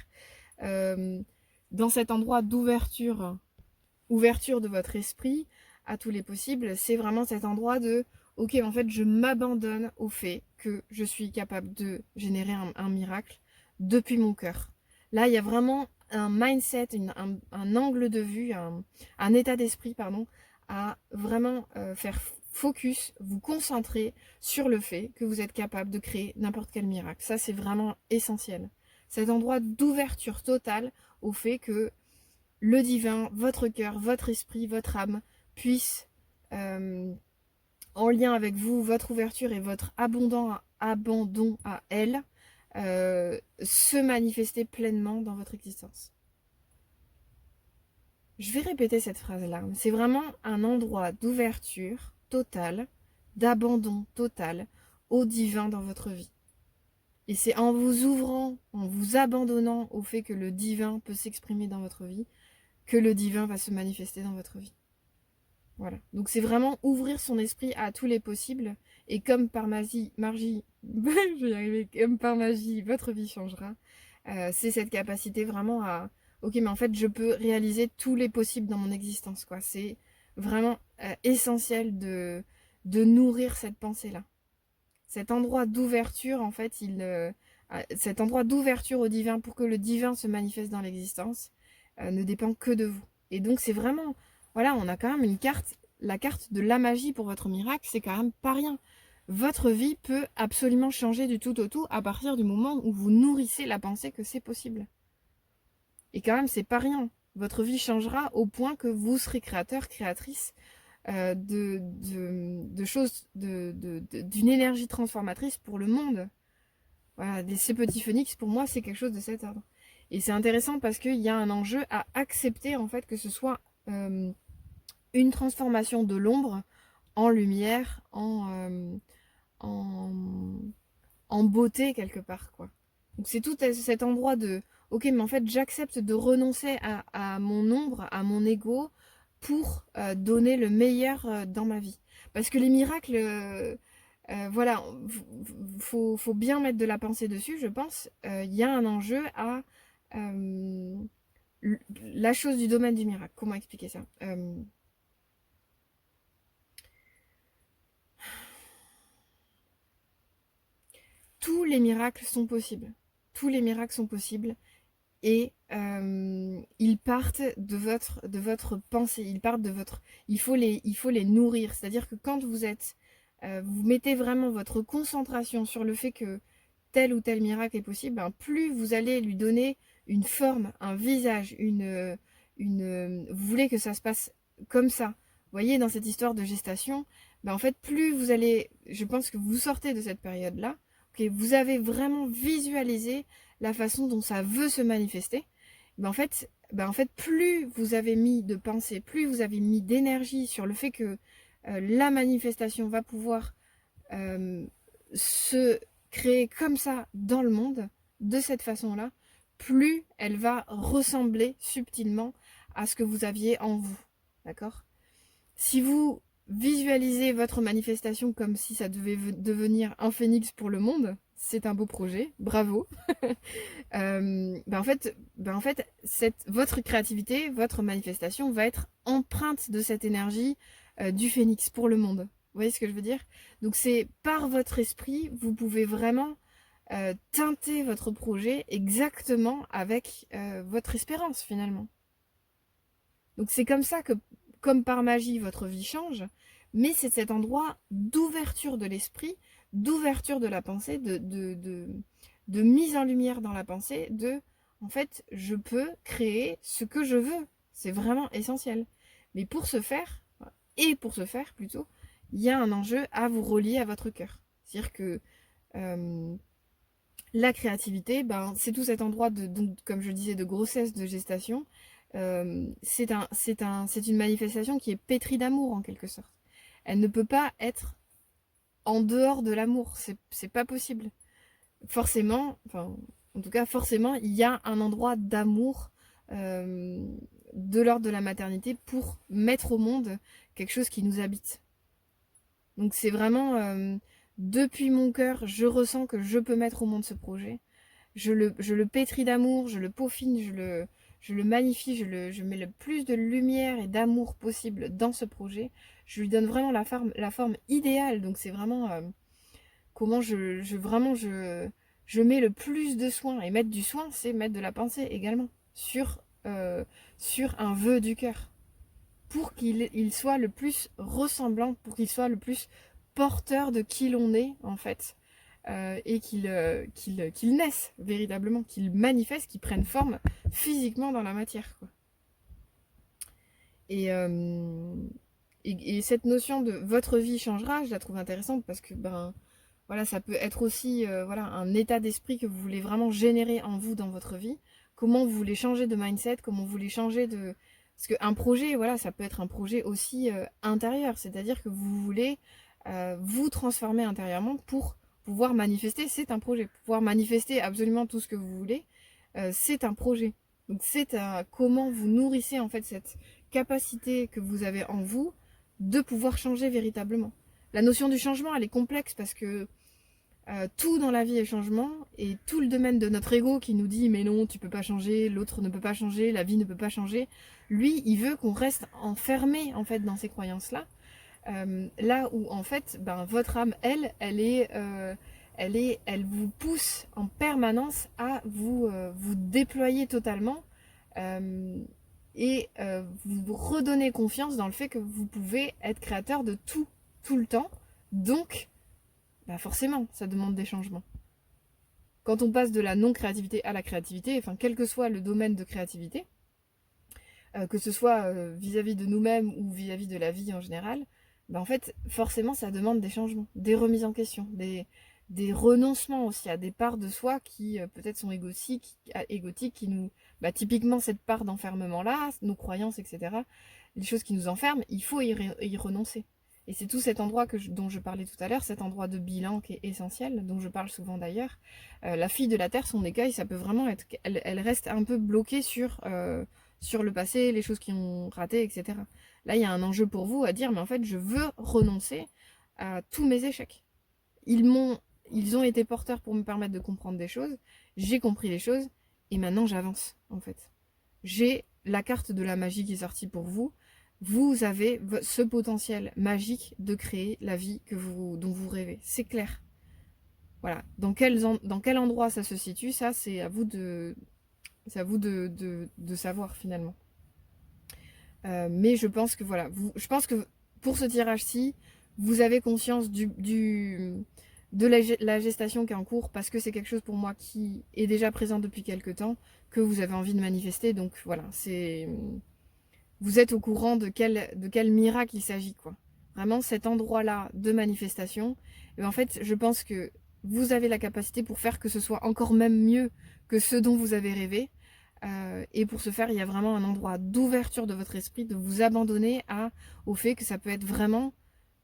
Dans cet endroit d'ouverture de votre esprit à tous les possibles, c'est vraiment cet endroit de ok, en fait, je m'abandonne au fait que je suis capable de générer un miracle depuis mon cœur. Là, il y a vraiment un mindset, un angle de vue, un état d'esprit, pardon, à vraiment faire focus, vous concentrer sur le fait que vous êtes capable de créer n'importe quel miracle. Ça, c'est vraiment essentiel. Cet endroit d'ouverture totale au fait que le divin, votre cœur, votre esprit, votre âme puisse, en lien avec vous, votre ouverture et votre abandon à elle, se manifester pleinement dans votre existence. Je vais répéter cette phrase-là. C'est vraiment un endroit d'ouverture totale, d'abandon total au divin dans votre vie. Et c'est en vous ouvrant, en vous abandonnant au fait que le divin peut s'exprimer dans votre vie, que le divin va se manifester dans votre vie. Voilà. Donc c'est vraiment ouvrir son esprit à tous les possibles. Et comme par magie, je vais y arriver, comme par magie, votre vie changera. C'est cette capacité vraiment à, ok, mais en fait, je peux réaliser tous les possibles dans mon existence, quoi. C'est vraiment essentiel de nourrir cette pensée-là. Cet endroit d'ouverture, en fait, cet endroit d'ouverture au divin pour que le divin se manifeste dans l'existence ne dépend que de vous. Et donc, c'est vraiment, voilà, on a quand même la carte de la magie pour votre miracle, c'est quand même pas rien. Votre vie peut absolument changer du tout au tout à partir du moment où vous nourrissez la pensée que c'est possible. Et quand même, c'est pas rien. Votre vie changera au point que vous serez créateur, créatrice de choses, d'une énergie transformatrice pour le monde. Voilà, ces petits phénix, pour moi, c'est quelque chose de cet ordre. Et c'est intéressant parce qu'il y a un enjeu à accepter, en fait, que ce soit une transformation de l'ombre en lumière, en beauté, quelque part, quoi. Donc c'est tout cet endroit de, ok, mais en fait, j'accepte de renoncer à mon ombre, à mon ego, pour donner le meilleur dans ma vie. Parce que les miracles, voilà, faut bien mettre de la pensée dessus, je pense. Il y a un enjeu à la chose du domaine du miracle. Comment expliquer ça? Tous les miracles sont possibles. Tous les miracles sont possibles. Et ils partent de votre pensée, ils partent de votre... Il faut les nourrir. C'est-à-dire que quand vous mettez vraiment votre concentration sur le fait que tel ou tel miracle est possible, ben, plus vous allez lui donner une forme, un visage, vous voulez que ça se passe comme ça. Vous voyez, dans cette histoire de gestation, ben, en fait, plus vous allez... Je pense que vous sortez de cette période-là, okay, vous avez vraiment visualisé la façon dont ça veut se manifester, ben en fait, plus vous avez mis de pensée, plus vous avez mis d'énergie sur le fait que la manifestation va pouvoir se créer comme ça dans le monde, de cette façon-là, plus elle va ressembler subtilement à ce que vous aviez en vous. d'accord? Si vous visualisez votre manifestation comme si ça devait devenir un phénix pour le monde, c'est un beau projet, bravo. En fait votre créativité, votre manifestation va être empreinte de cette énergie du phénix pour le monde. Vous voyez ce que je veux dire? Donc c'est par votre esprit, vous pouvez vraiment teinter votre projet exactement avec votre espérance finalement. Donc c'est comme ça que, comme par magie, votre vie change, mais c'est cet endroit d'ouverture de l'esprit, d'ouverture de la pensée, de mise en lumière dans la pensée, en fait, je peux créer ce que je veux. C'est vraiment essentiel. Mais pour ce faire, plutôt, il y a un enjeu à vous relier à votre cœur. C'est-à-dire que euh, la créativité, c'est tout cet endroit donc, comme je disais, de grossesse, de gestation. C'est une manifestation qui est pétrie d'amour en quelque sorte. Elle ne peut pas être en dehors de l'amour, c'est pas possible. Forcément, enfin, en tout cas, forcément, il y a un endroit d'amour euh, de l'ordre de la maternité pour mettre au monde quelque chose qui nous habite. Donc c'est vraiment, depuis mon cœur, je ressens que je peux mettre au monde ce projet. Je le pétris d'amour, je le peaufine, je le magnifie, je mets le plus de lumière et d'amour possible dans ce projet. Je lui donne vraiment la forme idéale. Donc c'est vraiment comment je mets le plus de soin. Et mettre du soin, c'est mettre de la pensée également sur un vœu du cœur. Pour qu'il soit le plus ressemblant, pour qu'il soit le plus porteur de qui l'on est en fait. Et qu'il naisse véritablement, qu'il manifeste, qu'il prenne forme physiquement dans la matière, quoi. Et, euh, et cette notion de votre vie changera, je la trouve intéressante parce que voilà, ça peut être aussi voilà, un état d'esprit que vous voulez vraiment générer en vous dans votre vie. Comment vous voulez changer de mindset, comment vous voulez changer de... Parce qu'un projet, voilà, ça peut être un projet aussi intérieur, c'est-à-dire que vous voulez vous transformer intérieurement pour pouvoir manifester, c'est un projet. Pouvoir manifester absolument tout ce que vous voulez, c'est un projet. Donc c'est comment vous nourrissez en fait cette capacité que vous avez en vous de pouvoir changer véritablement. La notion du changement, elle est complexe parce que tout dans la vie est changement et tout le domaine de notre ego qui nous dit mais non, tu peux pas changer, l'autre ne peut pas changer, la vie ne peut pas changer, lui, il veut qu'on reste enfermé en fait dans ces croyances-là. Là où en fait, votre âme, elle vous pousse en permanence à vous déployer totalement et vous redonner confiance dans le fait que vous pouvez être créateur de tout le temps. Donc, forcément, ça demande des changements. Quand on passe de la non-créativité à la créativité, enfin, quel que soit le domaine de créativité, que ce soit vis-à-vis de nous-mêmes ou vis-à-vis de la vie en général, en fait, forcément, ça demande des changements, des remises en question, des renoncements aussi à des parts de soi qui peut-être sont égotiques, qui nous... typiquement, cette part d'enfermement-là, nos croyances, etc., les choses qui nous enferment, il faut y renoncer. Et c'est tout cet endroit dont je parlais tout à l'heure, cet endroit de bilan qui est essentiel, dont je parle souvent d'ailleurs. La fille de la Terre, son écueil, ça peut vraiment être... Elle reste un peu bloquée sur le passé, les choses qui ont raté, etc. Là, il y a un enjeu pour vous à dire, mais en fait, je veux renoncer à tous mes échecs. Ils ont été porteurs pour me permettre de comprendre des choses, j'ai compris les choses, et maintenant j'avance, en fait. J'ai la carte de la magie qui est sortie pour vous. Vous avez ce potentiel magique de créer la vie dont vous rêvez. C'est clair. Voilà. Dans quel endroit ça se situe, ça, c'est à vous de savoir finalement. Mais je pense que voilà, je pense que pour ce tirage-ci, vous avez conscience de la gestation qui est en cours parce que c'est quelque chose pour moi qui est déjà présent depuis quelques temps, que vous avez envie de manifester. Donc voilà, vous êtes au courant de quel miracle il s'agit, quoi. Vraiment cet endroit-là de manifestation. Et en fait, je pense que vous avez la capacité pour faire que ce soit encore même mieux que ce dont vous avez rêvé. Et pour ce faire, il y a vraiment un endroit d'ouverture de votre esprit, de vous abandonner au fait que ça peut être vraiment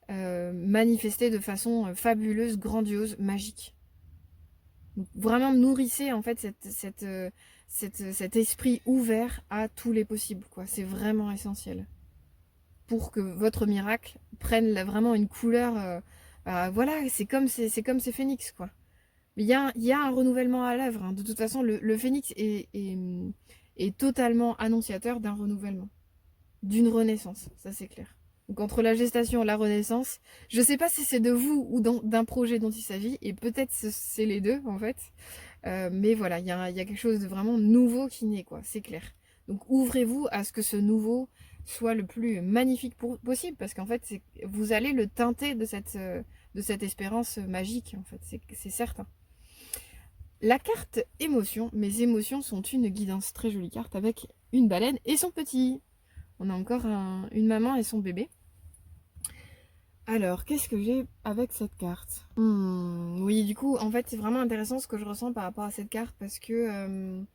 manifesté de façon fabuleuse, grandiose, magique. Donc, vraiment nourrissez en fait cet esprit ouvert à tous les possibles, quoi. C'est vraiment essentiel. pour que votre miracle prenne vraiment une couleur. Voilà, c'est comme ces phénix, quoi. Mais il y a un renouvellement à l'œuvre, hein. De toute façon, le phénix est totalement annonciateur d'un renouvellement, d'une renaissance, ça c'est clair. Donc entre la gestation et la renaissance, je sais pas si c'est de vous ou d'un projet dont il s'agit, et peut-être c'est les deux en fait. Mais voilà, il y a quelque chose de vraiment nouveau qui naît, quoi, c'est clair. Donc ouvrez-vous à ce que ce nouveau soit le plus magnifique possible, parce qu'en fait, vous allez le teinter de cette espérance magique, en fait, c'est certain. La carte émotion, mes émotions sont une guidance, très jolie carte avec une baleine et son petit. On a encore une maman et son bébé. Alors, qu'est-ce que j'ai avec cette carte? Oui, du coup, en fait, c'est vraiment intéressant ce que je ressens par rapport à cette carte parce que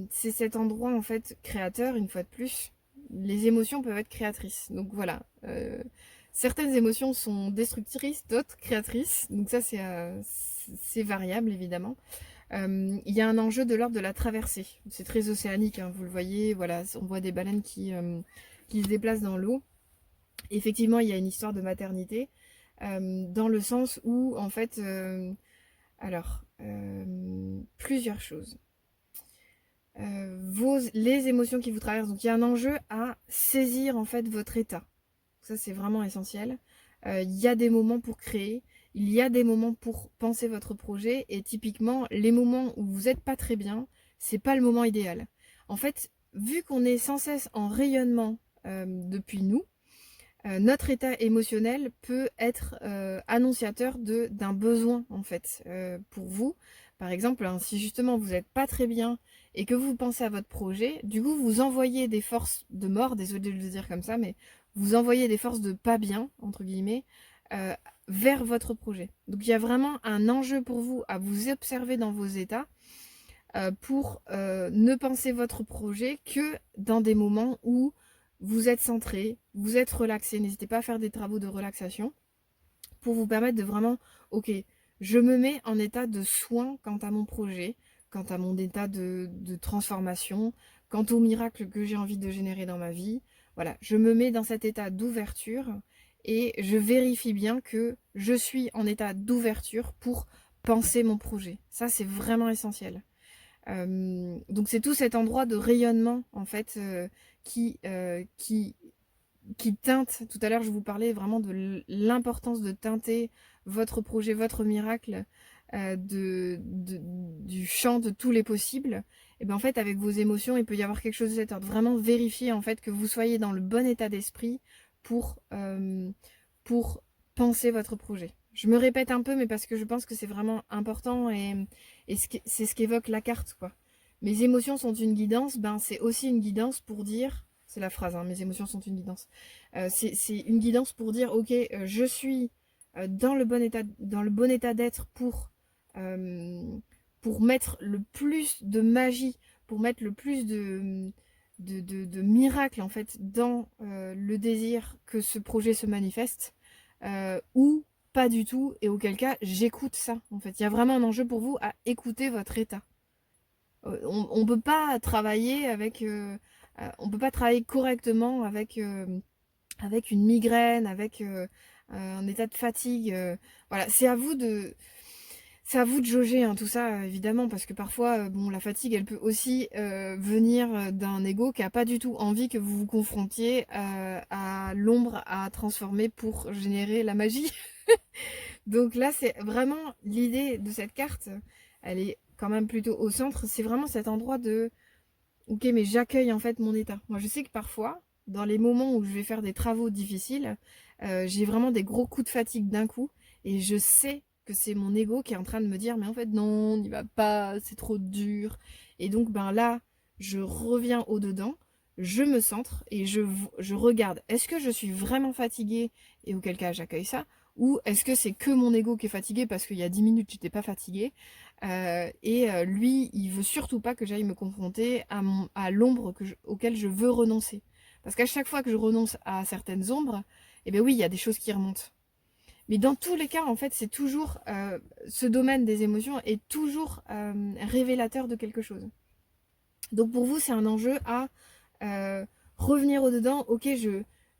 c'est cet endroit, en fait, créateur, une fois de plus. Les émotions peuvent être créatrices. Donc voilà. Certaines émotions sont destructrices, d'autres créatrices. Donc ça, c'est variable, évidemment. Il y a un enjeu de l'ordre de la traversée. C'est très océanique, hein, vous le voyez. Voilà, on voit des baleines qui se déplacent dans l'eau. Effectivement, il y a une histoire de maternité, dans le sens où, en fait, plusieurs choses. Les émotions qui vous traversent. Donc, il y a un enjeu à saisir, en fait, votre état. Ça, c'est vraiment essentiel. Il y a des moments pour créer. Il y a des moments pour penser votre projet. Et typiquement, les moments où vous n'êtes pas très bien, c'est pas le moment idéal. En fait, vu qu'on est sans cesse en rayonnement depuis nous, notre état émotionnel peut être annonciateur d'un besoin en fait pour vous. Par exemple, hein, si justement vous n'êtes pas très bien et que vous pensez à votre projet, du coup vous envoyez des forces de mort, désolé de le dire comme ça, mais vous envoyez des forces de pas bien, entre guillemets, euh, vers votre projet. Donc il y a vraiment un enjeu pour vous à vous observer dans vos états pour ne penser votre projet que dans des moments où vous êtes centré, vous êtes relaxé. N'hésitez pas à faire des travaux de relaxation pour vous permettre de vraiment, ok, je me mets en état de soin quant à mon projet, quant à mon état de transformation, quant au miracle que j'ai envie de générer dans ma vie. Voilà, je me mets dans cet état d'ouverture et je vérifie bien que je suis en état d'ouverture pour penser mon projet. Ça, c'est vraiment essentiel. Donc c'est tout cet endroit de rayonnement en fait qui teinte. Tout à l'heure je vous parlais vraiment de l'importance de teinter votre projet, votre miracle du champ de tous les possibles. Et bien en fait avec vos émotions il peut y avoir quelque chose de cet ordre. Vraiment vérifier en fait que vous soyez dans le bon état d'esprit pour penser votre projet. Je me répète un peu, mais parce que je pense que c'est vraiment important et c'est ce qu'évoque la carte, quoi. Mes émotions sont une guidance, ben c'est aussi une guidance pour dire, c'est la phrase, hein, mes émotions sont une guidance. C'est une guidance pour dire, ok, je suis dans le bon état d'être pour mettre le plus de magie, pour mettre le plus de miracles en fait dans le désir que ce projet se manifeste ou pas du tout, et auquel cas j'écoute ça en fait. Il y a vraiment un enjeu pour vous à écouter votre état. On peut pas travailler on peut pas travailler correctement avec une migraine, avec un état de fatigue. Voilà, c'est à vous de jauger, hein, tout ça, évidemment, parce que parfois, bon, la fatigue, elle peut aussi venir d'un ego qui a pas du tout envie que vous vous confrontiez à l'ombre à transformer pour générer la magie. Donc là, c'est vraiment l'idée de cette carte. Elle est quand même plutôt au centre. C'est vraiment cet endroit de, ok, mais j'accueille en fait mon état. Moi, je sais que parfois, dans les moments où je vais faire des travaux difficiles, j'ai vraiment des gros coups de fatigue d'un coup, et je sais que c'est mon ego qui est en train de me dire, mais en fait non, n'y va pas, c'est trop dur. Et donc, ben là, je reviens au dedans, je me centre et je regarde. Est-ce que je suis vraiment fatiguée et auquel cas j'accueille ça, ou est-ce que c'est que mon ego qui est fatigué parce qu'il y a 10 minutes j'étais pas fatiguée lui, il veut surtout pas que j'aille me confronter à l'ombre auquel je veux renoncer. Parce qu'à chaque fois que je renonce à certaines ombres, eh bien oui, il y a des choses qui remontent. Mais dans tous les cas, en fait, c'est toujours ce domaine des émotions est toujours révélateur de quelque chose. Donc pour vous, c'est un enjeu à revenir au-dedans, ok,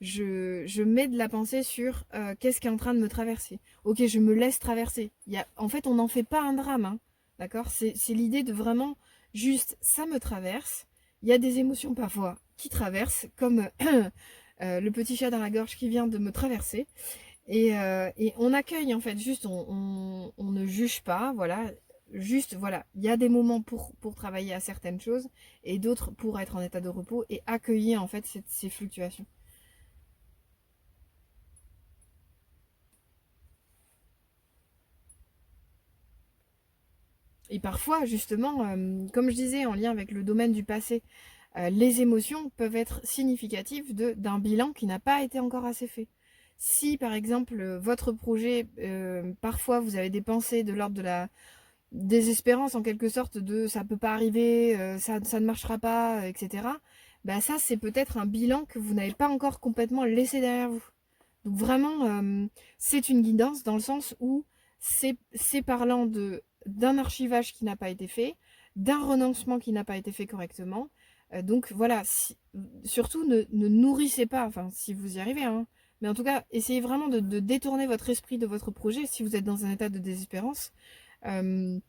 je mets de la pensée sur qu'est-ce qui est en train de me traverser. Ok, je me laisse traverser. En fait, on n'en fait pas un drame, hein, d'accord? C'est l'idée de vraiment, juste, ça me traverse. Il y a des émotions parfois qui traversent, comme le petit chat dans la gorge qui vient de me traverser. Et on accueille, en fait, juste, on ne juge pas, voilà. Juste, voilà, il y a des moments pour travailler à certaines choses et d'autres pour être en état de repos et accueillir, en fait, ces fluctuations. Et parfois, justement, comme je disais, en lien avec le domaine du passé, les émotions peuvent être significatives d'un bilan qui n'a pas été encore assez fait. Si, par exemple, votre projet, parfois vous avez des pensées de l'ordre de la désespérance, en quelque sorte, de ça peut pas arriver, ça ne marchera pas, etc. Bah ça, c'est peut-être un bilan que vous n'avez pas encore complètement laissé derrière vous. Donc vraiment, c'est une guidance dans le sens où c'est parlant d'un archivage qui n'a pas été fait, d'un renoncement qui n'a pas été fait correctement. Donc voilà, surtout ne nourrissez pas, enfin si vous y arrivez, hein, mais en tout cas, essayez vraiment de détourner votre esprit de votre projet si vous êtes dans un état de désespérance. Euh,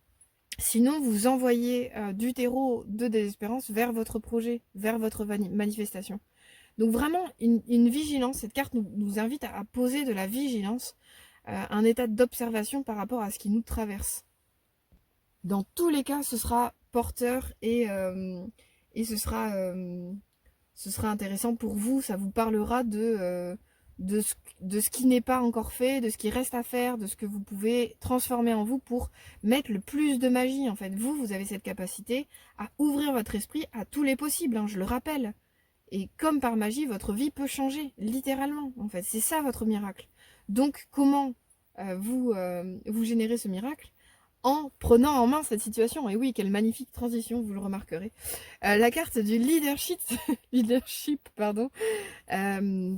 Sinon, vous envoyez du terreau de désespérance vers votre projet, vers votre manifestation. Donc vraiment, une vigilance, cette carte nous invite à poser de la vigilance, un état d'observation par rapport à ce qui nous traverse. Dans tous les cas, ce sera porteur et ce sera intéressant pour vous, ça vous parlera de ce qui n'est pas encore fait, de ce qui reste à faire, de ce que vous pouvez transformer en vous pour mettre le plus de magie. En fait, vous avez cette capacité à ouvrir votre esprit à tous les possibles, hein, je le rappelle. Et comme par magie, votre vie peut changer, littéralement, en fait. C'est ça votre miracle. Donc, comment vous générez ce miracle? En prenant en main cette situation. Et oui, quelle magnifique transition, vous le remarquerez. La carte du leadership, leadership pardon. Euh,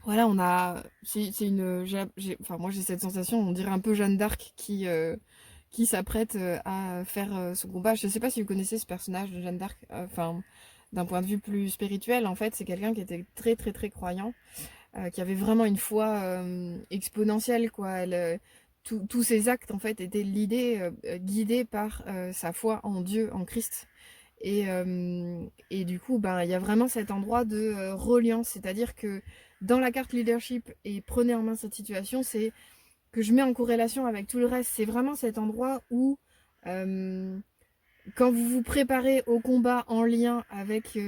voilà, on a, c'est une, enfin moi j'ai cette sensation, on dirait un peu Jeanne d'Arc qui s'apprête à faire son combat. Je ne sais pas si vous connaissez ce personnage de Jeanne d'Arc. Enfin, d'un point de vue plus spirituel, en fait, c'est quelqu'un qui était très très très croyant, qui avait vraiment une foi exponentielle, quoi. Tous ses actes, en fait, étaient guidés par sa foi en Dieu, en Christ. Et du coup, ben, il y a vraiment cet endroit de reliance, c'est-à-dire que dans la carte leadership et prenez en main cette situation, c'est que je mets en corrélation avec tout le reste. C'est vraiment cet endroit où, euh, quand vous vous préparez au combat en lien avec,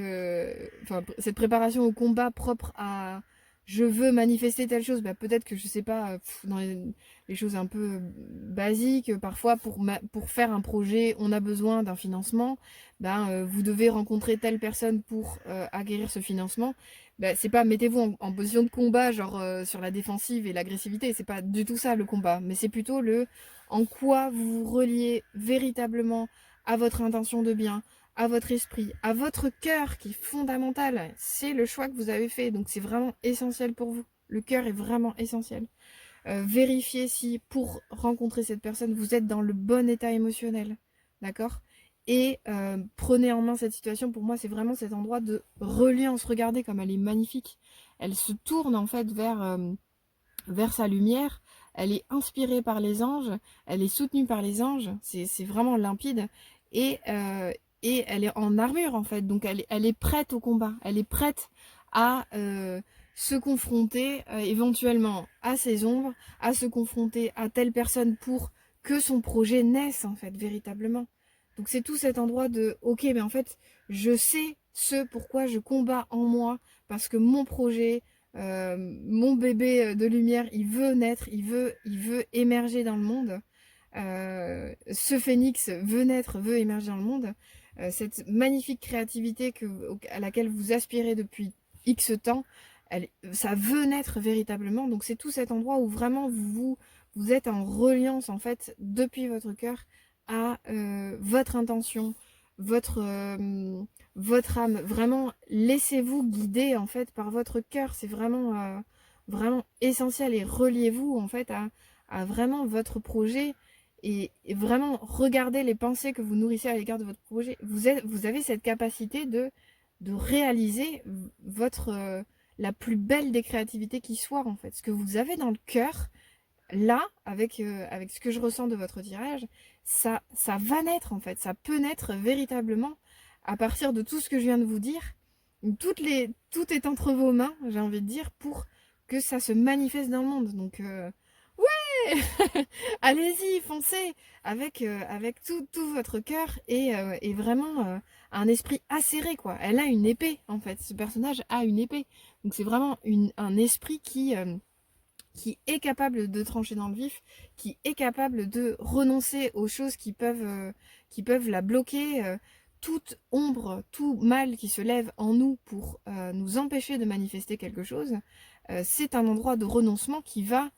enfin, cette préparation au combat propre à je veux manifester telle chose, bah, peut-être que je sais pas, dans les choses un peu basiques, parfois pour faire un projet, on a besoin d'un financement, ben, vous devez rencontrer telle personne pour acquérir ce financement. Ben, c'est pas mettez-vous en position de combat, genre sur la défensive et l'agressivité, c'est pas du tout ça le combat, mais c'est plutôt le en quoi vous vous reliez véritablement à votre intention de bien, à votre esprit, à votre cœur qui est fondamental. C'est le choix que vous avez fait, donc c'est vraiment essentiel pour vous. Le cœur est vraiment essentiel. Vérifiez si pour rencontrer cette personne, vous êtes dans le bon état émotionnel. D'accord? Et prenez en main cette situation. Pour moi, c'est vraiment cet endroit de reliance. Regardez comme elle est magnifique. Elle se tourne en fait vers sa lumière. Elle est inspirée par les anges. Elle est soutenue par les anges. C'est vraiment limpide. Et, euh, et elle est en armure en fait. Donc elle est prête au combat. Elle est prête à se confronter éventuellement à ses ombres, à se confronter à telle personne pour que son projet naisse en fait véritablement. Donc c'est tout cet endroit de ok mais en fait je sais ce pourquoi je combats en moi parce que mon projet, mon bébé de lumière, il veut naître, il veut émerger dans le monde. Ce phénix veut naître, veut émerger dans le monde. Cette magnifique créativité à laquelle vous aspirez depuis X temps, ça veut naître véritablement. Donc c'est tout cet endroit où vraiment vous êtes en reliance en fait depuis votre cœur à votre intention, votre, votre âme. Vraiment, laissez-vous guider en fait par votre cœur. C'est vraiment essentiel et reliez-vous en fait à vraiment votre projet et vraiment regardez les pensées que vous nourrissez à l'égard de votre projet. Vous avez cette capacité de réaliser la plus belle des créativités qui soit, en fait. Ce que vous avez dans le cœur, là, avec ce que je ressens de votre tirage, ça va naître, en fait. Ça peut naître véritablement à partir de tout ce que je viens de vous dire. Tout est entre vos mains, j'ai envie de dire, pour que ça se manifeste dans le monde. Donc, ouais, allez-y, foncez avec tout votre cœur et vraiment un esprit acéré, quoi. Elle a une épée, en fait. Ce personnage a une épée. Donc, c'est vraiment un esprit qui est capable de trancher dans le vif, qui est capable de renoncer aux choses qui peuvent la bloquer. Toute ombre, tout mal qui se lève en nous pour nous empêcher de manifester quelque chose, c'est un endroit de renoncement qui va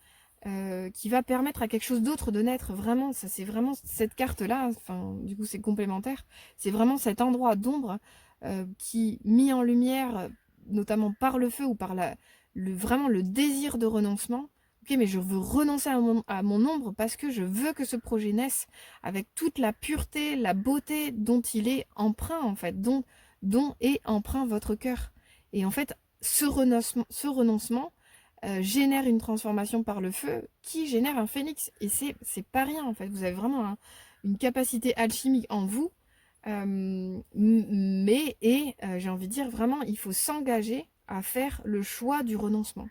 permettre à quelque chose d'autre de naître. Vraiment, ça c'est vraiment cette carte-là, enfin du coup c'est complémentaire, c'est vraiment cet endroit d'ombre qui, mis en lumière, notamment par le feu ou par vraiment le désir de renoncement. Ok, mais je veux renoncer à mon ombre parce que je veux que ce projet naisse avec toute la pureté, la beauté dont il est empreint, en fait, dont est empreint votre cœur. Et en fait, ce renoncement génère une transformation par le feu qui génère un phénix. Et c'est pas rien, en fait. Vous avez vraiment une capacité alchimique en vous. J'ai envie de dire, vraiment, il faut s'engager à faire le choix du renoncement.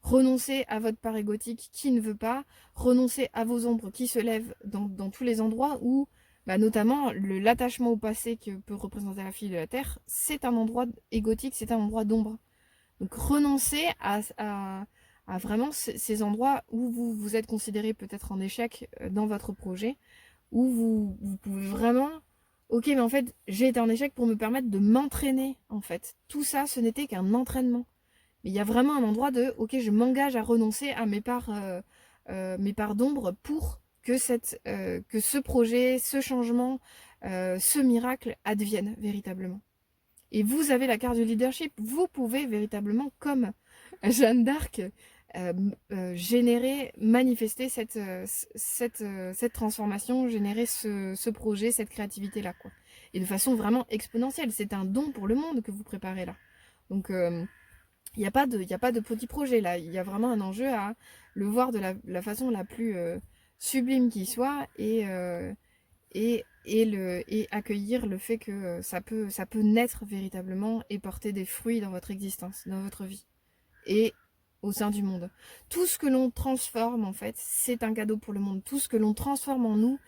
Renoncer à votre part égotique qui ne veut pas, renoncer à vos ombres qui se lèvent dans tous les endroits où, bah, notamment, l'attachement au passé que peut représenter la fille de la Terre, c'est un endroit égotique, c'est un endroit d'ombre. Donc renoncer à vraiment ces endroits où vous êtes considéré peut-être en échec dans votre projet, où vous pouvez vraiment... Ok, mais en fait, j'ai été en échec pour me permettre de m'entraîner, en fait. Tout ça, ce n'était qu'un entraînement. Mais il y a vraiment un endroit de, ok, je m'engage à renoncer à mes parts d'ombre pour que ce projet, ce changement, ce miracle advienne véritablement. Et vous avez la carte du leadership, vous pouvez véritablement, comme Jeanne d'Arc, générer, manifester cette transformation, générer ce projet, cette créativité-là, quoi. Et de façon vraiment exponentielle. C'est un don pour le monde que vous préparez là. Donc, il n'y a pas de petit projet là. Il y a vraiment un enjeu à le voir de la façon la plus sublime qui soit et accueillir le fait que ça peut naître véritablement et porter des fruits dans votre existence, dans votre vie et au sein du monde. Tout ce que l'on transforme, en fait, c'est un cadeau pour le monde. Tout ce que l'on transforme en nous,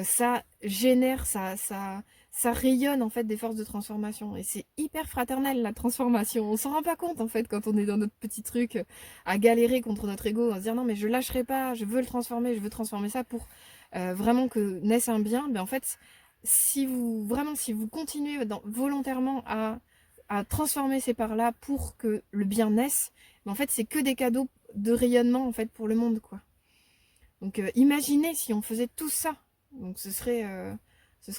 ça génère, ça rayonne, en fait, des forces de transformation. Et c'est hyper fraternel, la transformation. On s'en rend pas compte, en fait, quand on est dans notre petit truc, à galérer contre notre ego, à se dire non, mais je lâcherai pas, je veux le transformer, je veux transformer ça pour vraiment que naisse un bien. Mais en fait, si vous continuez volontairement à transformer ces parts-là pour que le bien naisse, mais en fait, c'est que des cadeaux de rayonnement, en fait, pour le monde, quoi. Donc, imaginez si on faisait tout ça. Donc, ce serait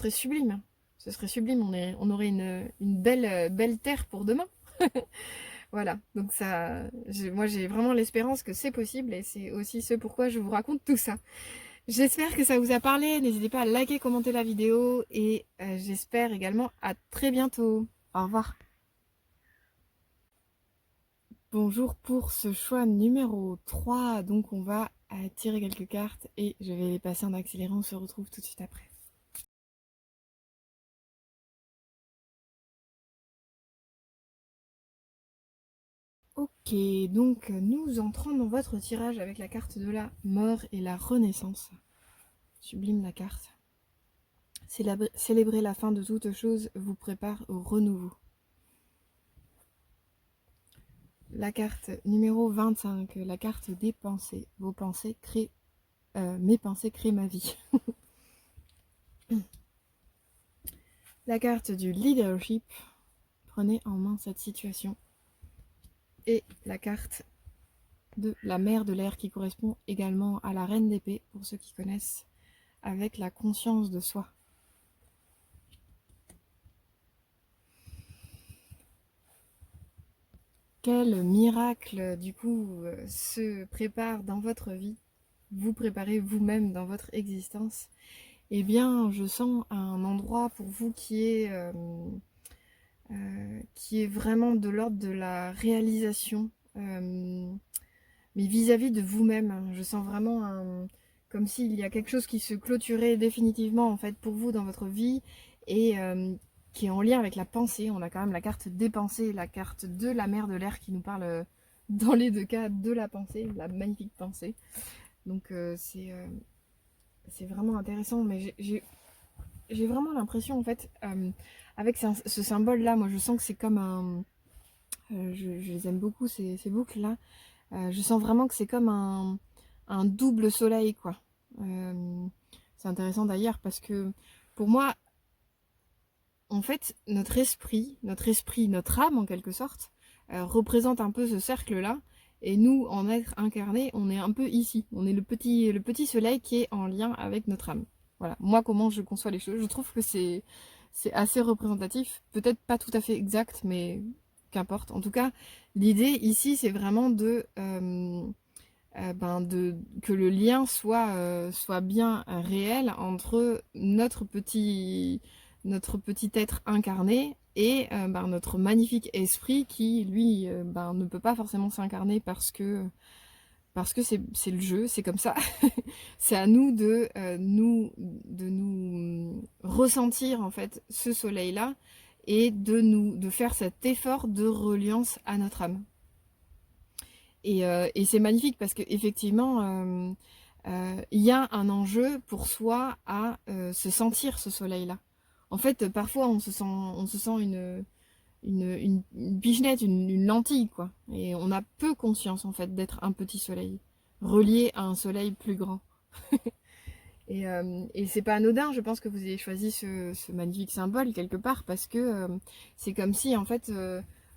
sublime. Ce serait sublime. On aurait une belle terre pour demain. Voilà. Donc, moi, j'ai vraiment l'espérance que c'est possible et c'est aussi ce pourquoi je vous raconte tout ça. J'espère que ça vous a parlé. N'hésitez pas à liker, commenter la vidéo et j'espère également à très bientôt. Au revoir. Bonjour pour ce choix numéro 3. Donc on va tirer quelques cartes et je vais les passer en accélérant. On se retrouve tout de suite après. Ok, donc nous entrons dans votre tirage avec la carte de la mort et la renaissance. Sublime la carte. Célébrer la fin de toute chose vous prépare au renouveau. La carte numéro 25, la carte des pensées. Vos pensées créent... mes pensées créent ma vie. La carte du leadership. Prenez en main cette situation. Et la carte de la mère de l'air qui correspond également à la reine d'épée, pour ceux qui connaissent, avec la conscience de soi. Quel miracle, du coup, se prépare dans votre vie? Vous préparez vous-même dans votre existence. Eh bien, je sens un endroit pour vous qui est qui est vraiment de l'ordre de la réalisation, mais vis-à-vis de vous-même. Je sens vraiment comme s'il y a quelque chose qui se clôturait définitivement en fait pour vous dans votre vie et qui est en lien avec la pensée. On a quand même la carte des pensées, la carte de la mer de l'air qui nous parle dans les deux cas de la pensée, la magnifique pensée. Donc c'est vraiment intéressant, mais j'ai vraiment l'impression en fait, avec ce symbole-là, moi je sens que c'est comme un... je les aime beaucoup ces boucles-là. Je sens vraiment que c'est comme un double soleil, quoi. C'est intéressant d'ailleurs parce que pour moi, en fait, notre âme en quelque sorte, représente un peu ce cercle-là. Et nous, en être incarné, on est un peu ici. On est le petit soleil qui est en lien avec notre âme. Voilà, moi comment je conçois les choses. Je trouve que c'est assez représentatif. Peut-être pas tout à fait exact, mais qu'importe. En tout cas, l'idée ici, c'est vraiment que le lien soit bien réel entre notre petit être incarné et notre magnifique esprit qui, lui, ne peut pas forcément s'incarner parce que c'est le jeu, c'est comme ça. C'est à nous de nous ressentir en fait ce soleil-là et de faire cet effort de reliance à notre âme. Et c'est magnifique parce qu'effectivement, il y a un enjeu pour soi à se sentir ce soleil-là. En fait, parfois, on se sent une pichenette, une lentille, quoi. Et on a peu conscience, en fait, d'être un petit soleil, relié à un soleil plus grand. Et c'est pas anodin, je pense que vous ayez choisi ce magnifique symbole quelque part parce que c'est comme si en fait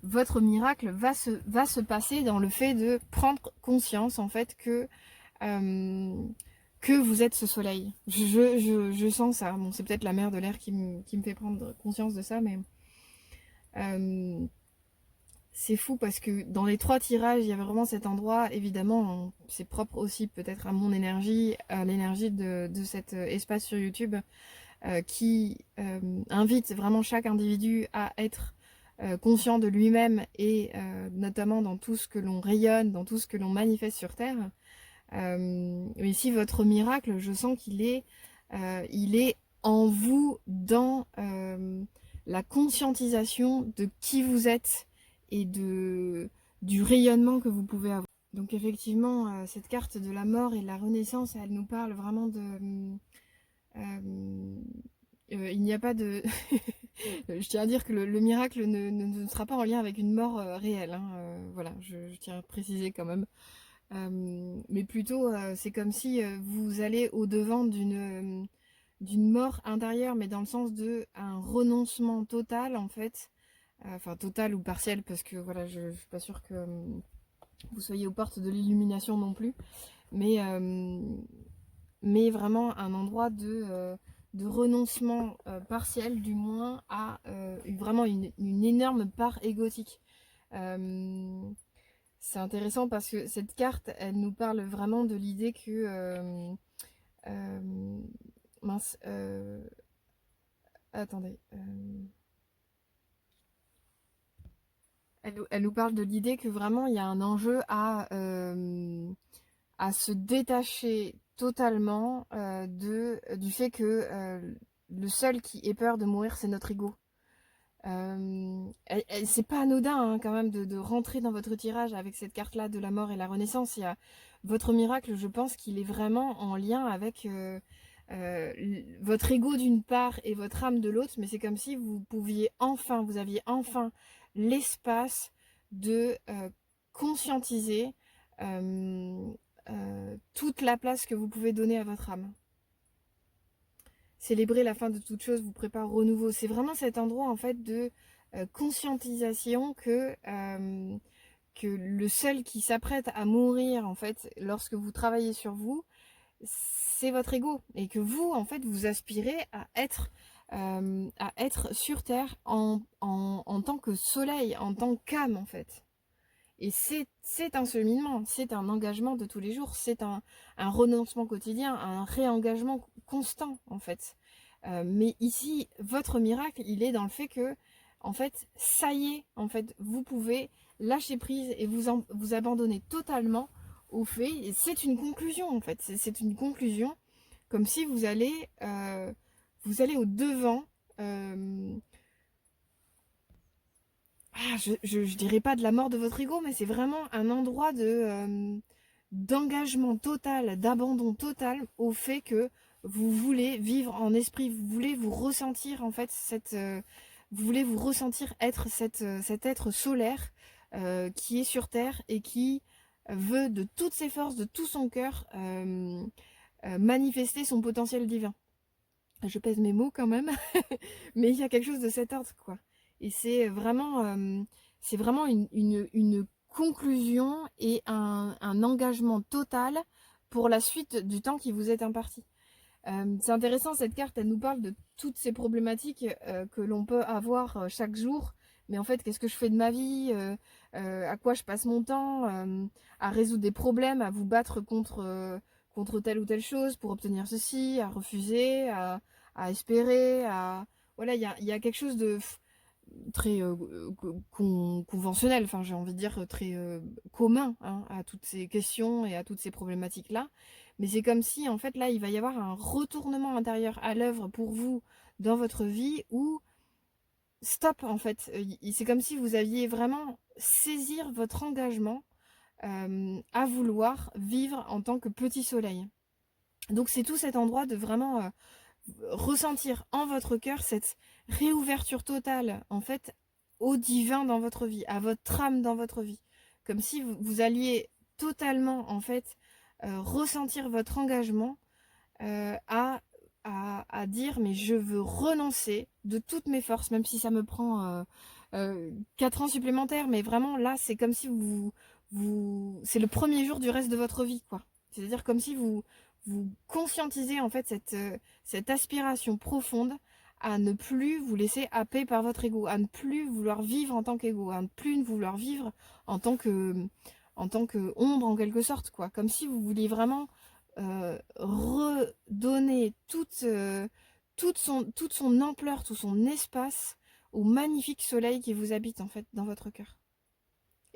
votre miracle va se passer dans le fait de prendre conscience en fait que vous êtes ce soleil. Je sens ça. Bon, c'est peut-être la mer de l'air qui me fait prendre conscience de ça, mais euh, c'est fou parce que dans les 3 tirages, il y avait vraiment cet endroit, évidemment, c'est propre aussi peut-être à mon énergie, à l'énergie de cet espace sur YouTube, qui invite vraiment chaque individu à être conscient de lui-même et notamment dans tout ce que l'on rayonne, dans tout ce que l'on manifeste sur Terre. Mais ici, votre miracle, je sens il est en vous dans la conscientisation de qui vous êtes et du rayonnement que vous pouvez avoir. Donc effectivement, cette carte de la mort et de la renaissance, elle nous parle vraiment il n'y a pas de... je tiens à dire que le miracle ne sera pas en lien avec une mort réelle. Hein, voilà, je tiens à préciser quand même. Mais plutôt, c'est comme si vous allez au-devant d'une mort intérieure, mais dans le sens de un renoncement total, en fait. Enfin, total ou partiel, parce que voilà, je suis pas sûre que vous soyez aux portes de l'illumination non plus. Mais, euh, mais vraiment un endroit de renoncement partiel, du moins, à vraiment une énorme part égotique. Euh, c'est intéressant parce que cette carte, elle nous parle vraiment de l'idée que... euh, mince, attendez. Elle nous parle de l'idée que vraiment il y a un enjeu à se détacher totalement du fait que le seul qui ait peur de mourir, c'est notre ego. C'est pas anodin hein, quand même de rentrer dans votre tirage avec cette carte-là de la mort et la renaissance. Il y a votre miracle, je pense qu'il est vraiment en lien avec votre ego d'une part et votre âme de l'autre, mais c'est comme si vous aviez enfin l'espace de conscientiser euh, toute la place que vous pouvez donner à votre âme. Célébrer la fin de toute chose vous prépare au renouveau. C'est vraiment cet endroit en fait de conscientisation que le seul qui s'apprête à mourir en fait lorsque vous travaillez sur vous, c'est votre ego et que vous en fait vous aspirez à être sur Terre en tant que soleil, en tant qu'âme en fait. Et c'est un cheminement, c'est un engagement de tous les jours, c'est un renoncement quotidien, un réengagement constant en fait. Mais ici, votre miracle, il est dans le fait que, en fait, ça y est, en fait, vous pouvez lâcher prise et vous abandonner totalement au fait. Et c'est une conclusion, en fait. C'est une conclusion, comme si vous allez au devant. euh, je dirais pas de la mort de votre ego, mais c'est vraiment un endroit d'engagement total, d'abandon total au fait que vous voulez vivre en esprit, vous voulez vous ressentir en fait vous voulez vous ressentir être cet être solaire qui est sur Terre et qui veut de toutes ses forces, de tout son cœur manifester son potentiel divin. Je pèse mes mots quand même, mais il y a quelque chose de cet ordre, quoi. Et c'est vraiment une conclusion et un engagement total pour la suite du temps qui vous est imparti. C'est intéressant, cette carte, elle nous parle de toutes ces problématiques que l'on peut avoir chaque jour. Mais en fait, qu'est-ce que je fais de ma vie à quoi je passe mon temps à résoudre des problèmes, à vous battre contre telle ou telle chose pour obtenir ceci, à refuser, à espérer, Voilà, il y a quelque chose de très conventionnel, enfin j'ai envie de dire très commun hein, à toutes ces questions et à toutes ces problématiques-là. Mais c'est comme si en fait là il va y avoir un retournement intérieur à l'œuvre pour vous dans votre vie où stop en fait. C'est comme si vous aviez vraiment saisir votre engagement à vouloir vivre en tant que petit soleil. Donc c'est tout cet endroit de vraiment ressentir en votre cœur cette réouverture totale, en fait, au divin dans votre vie, à votre âme dans votre vie. Comme si vous alliez totalement, en fait, ressentir votre engagement à dire, mais je veux renoncer de toutes mes forces, même si ça me prend 4 ans supplémentaires, mais vraiment, là, c'est comme si c'est le premier jour du reste de votre vie, quoi. C'est-à-dire comme si vous conscientisez en fait cette aspiration profonde à ne plus vous laisser happer par votre ego, à ne plus vouloir vivre en tant qu'ego, à ne plus vouloir vivre en tant que ombre en quelque sorte, quoi. Comme si vous vouliez vraiment redonner toute son ampleur, tout son espace au magnifique soleil qui vous habite en fait dans votre cœur.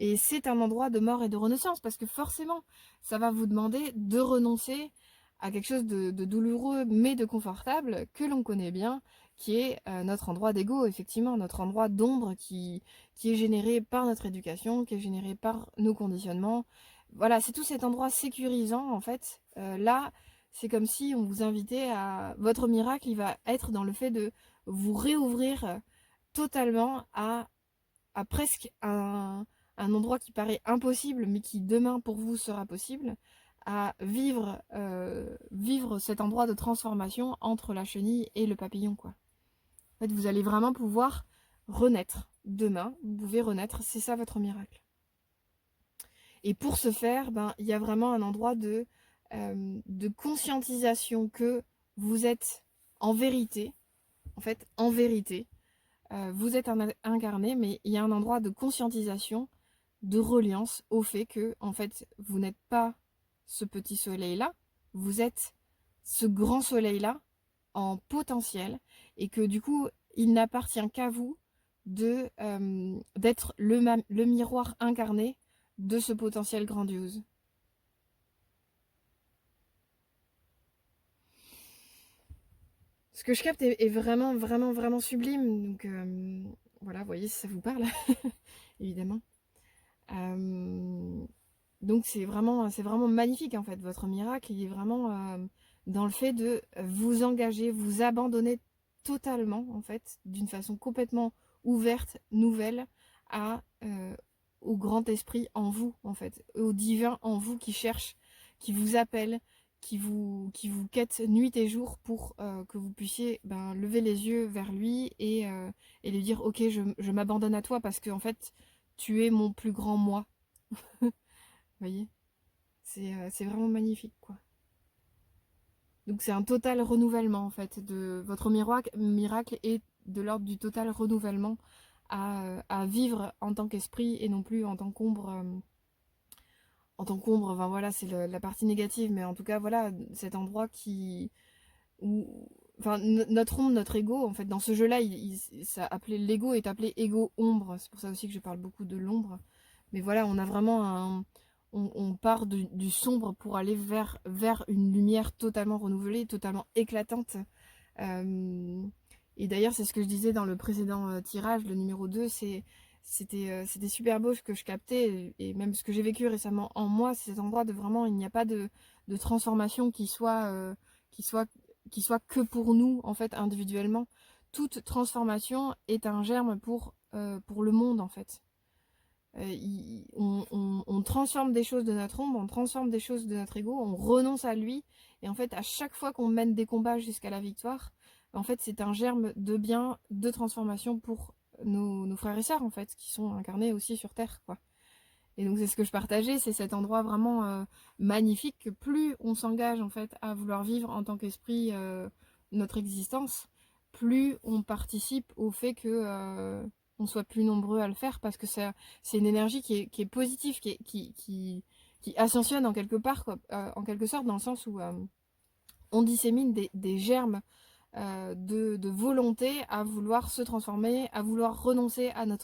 Et c'est un endroit de mort et de renaissance parce que forcément, ça va vous demander de renoncer à quelque chose de douloureux mais de confortable que l'on connaît bien, qui est notre endroit d'ego, effectivement, notre endroit d'ombre qui est généré par notre éducation, qui est généré par nos conditionnements. Voilà, c'est tout cet endroit sécurisant en fait. Là, c'est comme si on vous invitait à... Votre miracle, il va être dans le fait de vous réouvrir totalement à presque un endroit qui paraît impossible, mais qui demain pour vous sera possible, à vivre cet endroit de transformation entre la chenille et le papillon, quoi. En fait, vous allez vraiment pouvoir renaître. Demain, vous pouvez renaître, c'est ça votre miracle. Et pour ce faire, ben, il y a vraiment un endroit de conscientisation que vous êtes en vérité, en fait, en vérité, vous êtes incarné, mais il y a un endroit de conscientisation, de reliance au fait que, en fait, vous n'êtes pas ce petit soleil-là, vous êtes ce grand soleil-là en potentiel, et que du coup, il n'appartient qu'à vous d'être le miroir incarné de ce potentiel grandiose. Ce que je capte est vraiment, vraiment, vraiment sublime. Donc voilà, vous voyez si ça vous parle, évidemment. Donc c'est vraiment magnifique en fait. Votre miracle, il est vraiment dans le fait de vous engager, vous abandonner totalement en fait, d'une façon complètement ouverte, nouvelle, au grand esprit en vous en fait, au divin en vous qui cherche, qui vous appelle, qui vous quête nuit et jour pour que vous puissiez lever les yeux vers lui et lui dire ok je m'abandonne à toi parce que en fait tu es mon plus grand moi. Vous voyez, c'est vraiment magnifique quoi. Donc c'est un total renouvellement en fait de votre miracle est de l'ordre du total renouvellement à vivre en tant qu'esprit et non plus en tant qu'ombre. En tant qu'ombre, enfin voilà, c'est la partie négative, mais en tout cas voilà, cet endroit où enfin, notre ombre, notre ego, en fait, dans ce jeu-là, l'ego est appelé ego ombre. C'est pour ça aussi que je parle beaucoup de l'ombre. Mais voilà, on a vraiment on part du sombre pour aller vers une lumière totalement renouvelée, totalement éclatante. Euh, et d'ailleurs, c'est ce que je disais dans le précédent tirage, le numéro 2, c'était super beau ce que je captais, et même ce que j'ai vécu récemment en moi, c'est cet endroit de vraiment, il n'y a pas de transformation qui soit, qui soit que pour nous, en fait, individuellement. Toute transformation est un germe pour le monde, en fait. On transforme des choses de notre ombre, on transforme des choses de notre ego, on renonce à lui. Et en fait, à chaque fois qu'on mène des combats jusqu'à la victoire, en fait, c'est un germe de bien, de transformation pour nos frères et sœurs, en fait, qui sont incarnés aussi sur Terre, quoi. Et donc, c'est ce que je partageais, c'est cet endroit vraiment magnifique que plus on s'engage, en fait, à vouloir vivre en tant qu'esprit notre existence, plus on participe au fait que on soit plus nombreux à le faire, parce que c'est une énergie qui est positive, qui ascensionne en quelque part, quoi, en quelque sorte, dans le sens où on dissémine des germes de volonté à vouloir se transformer, à vouloir renoncer à nos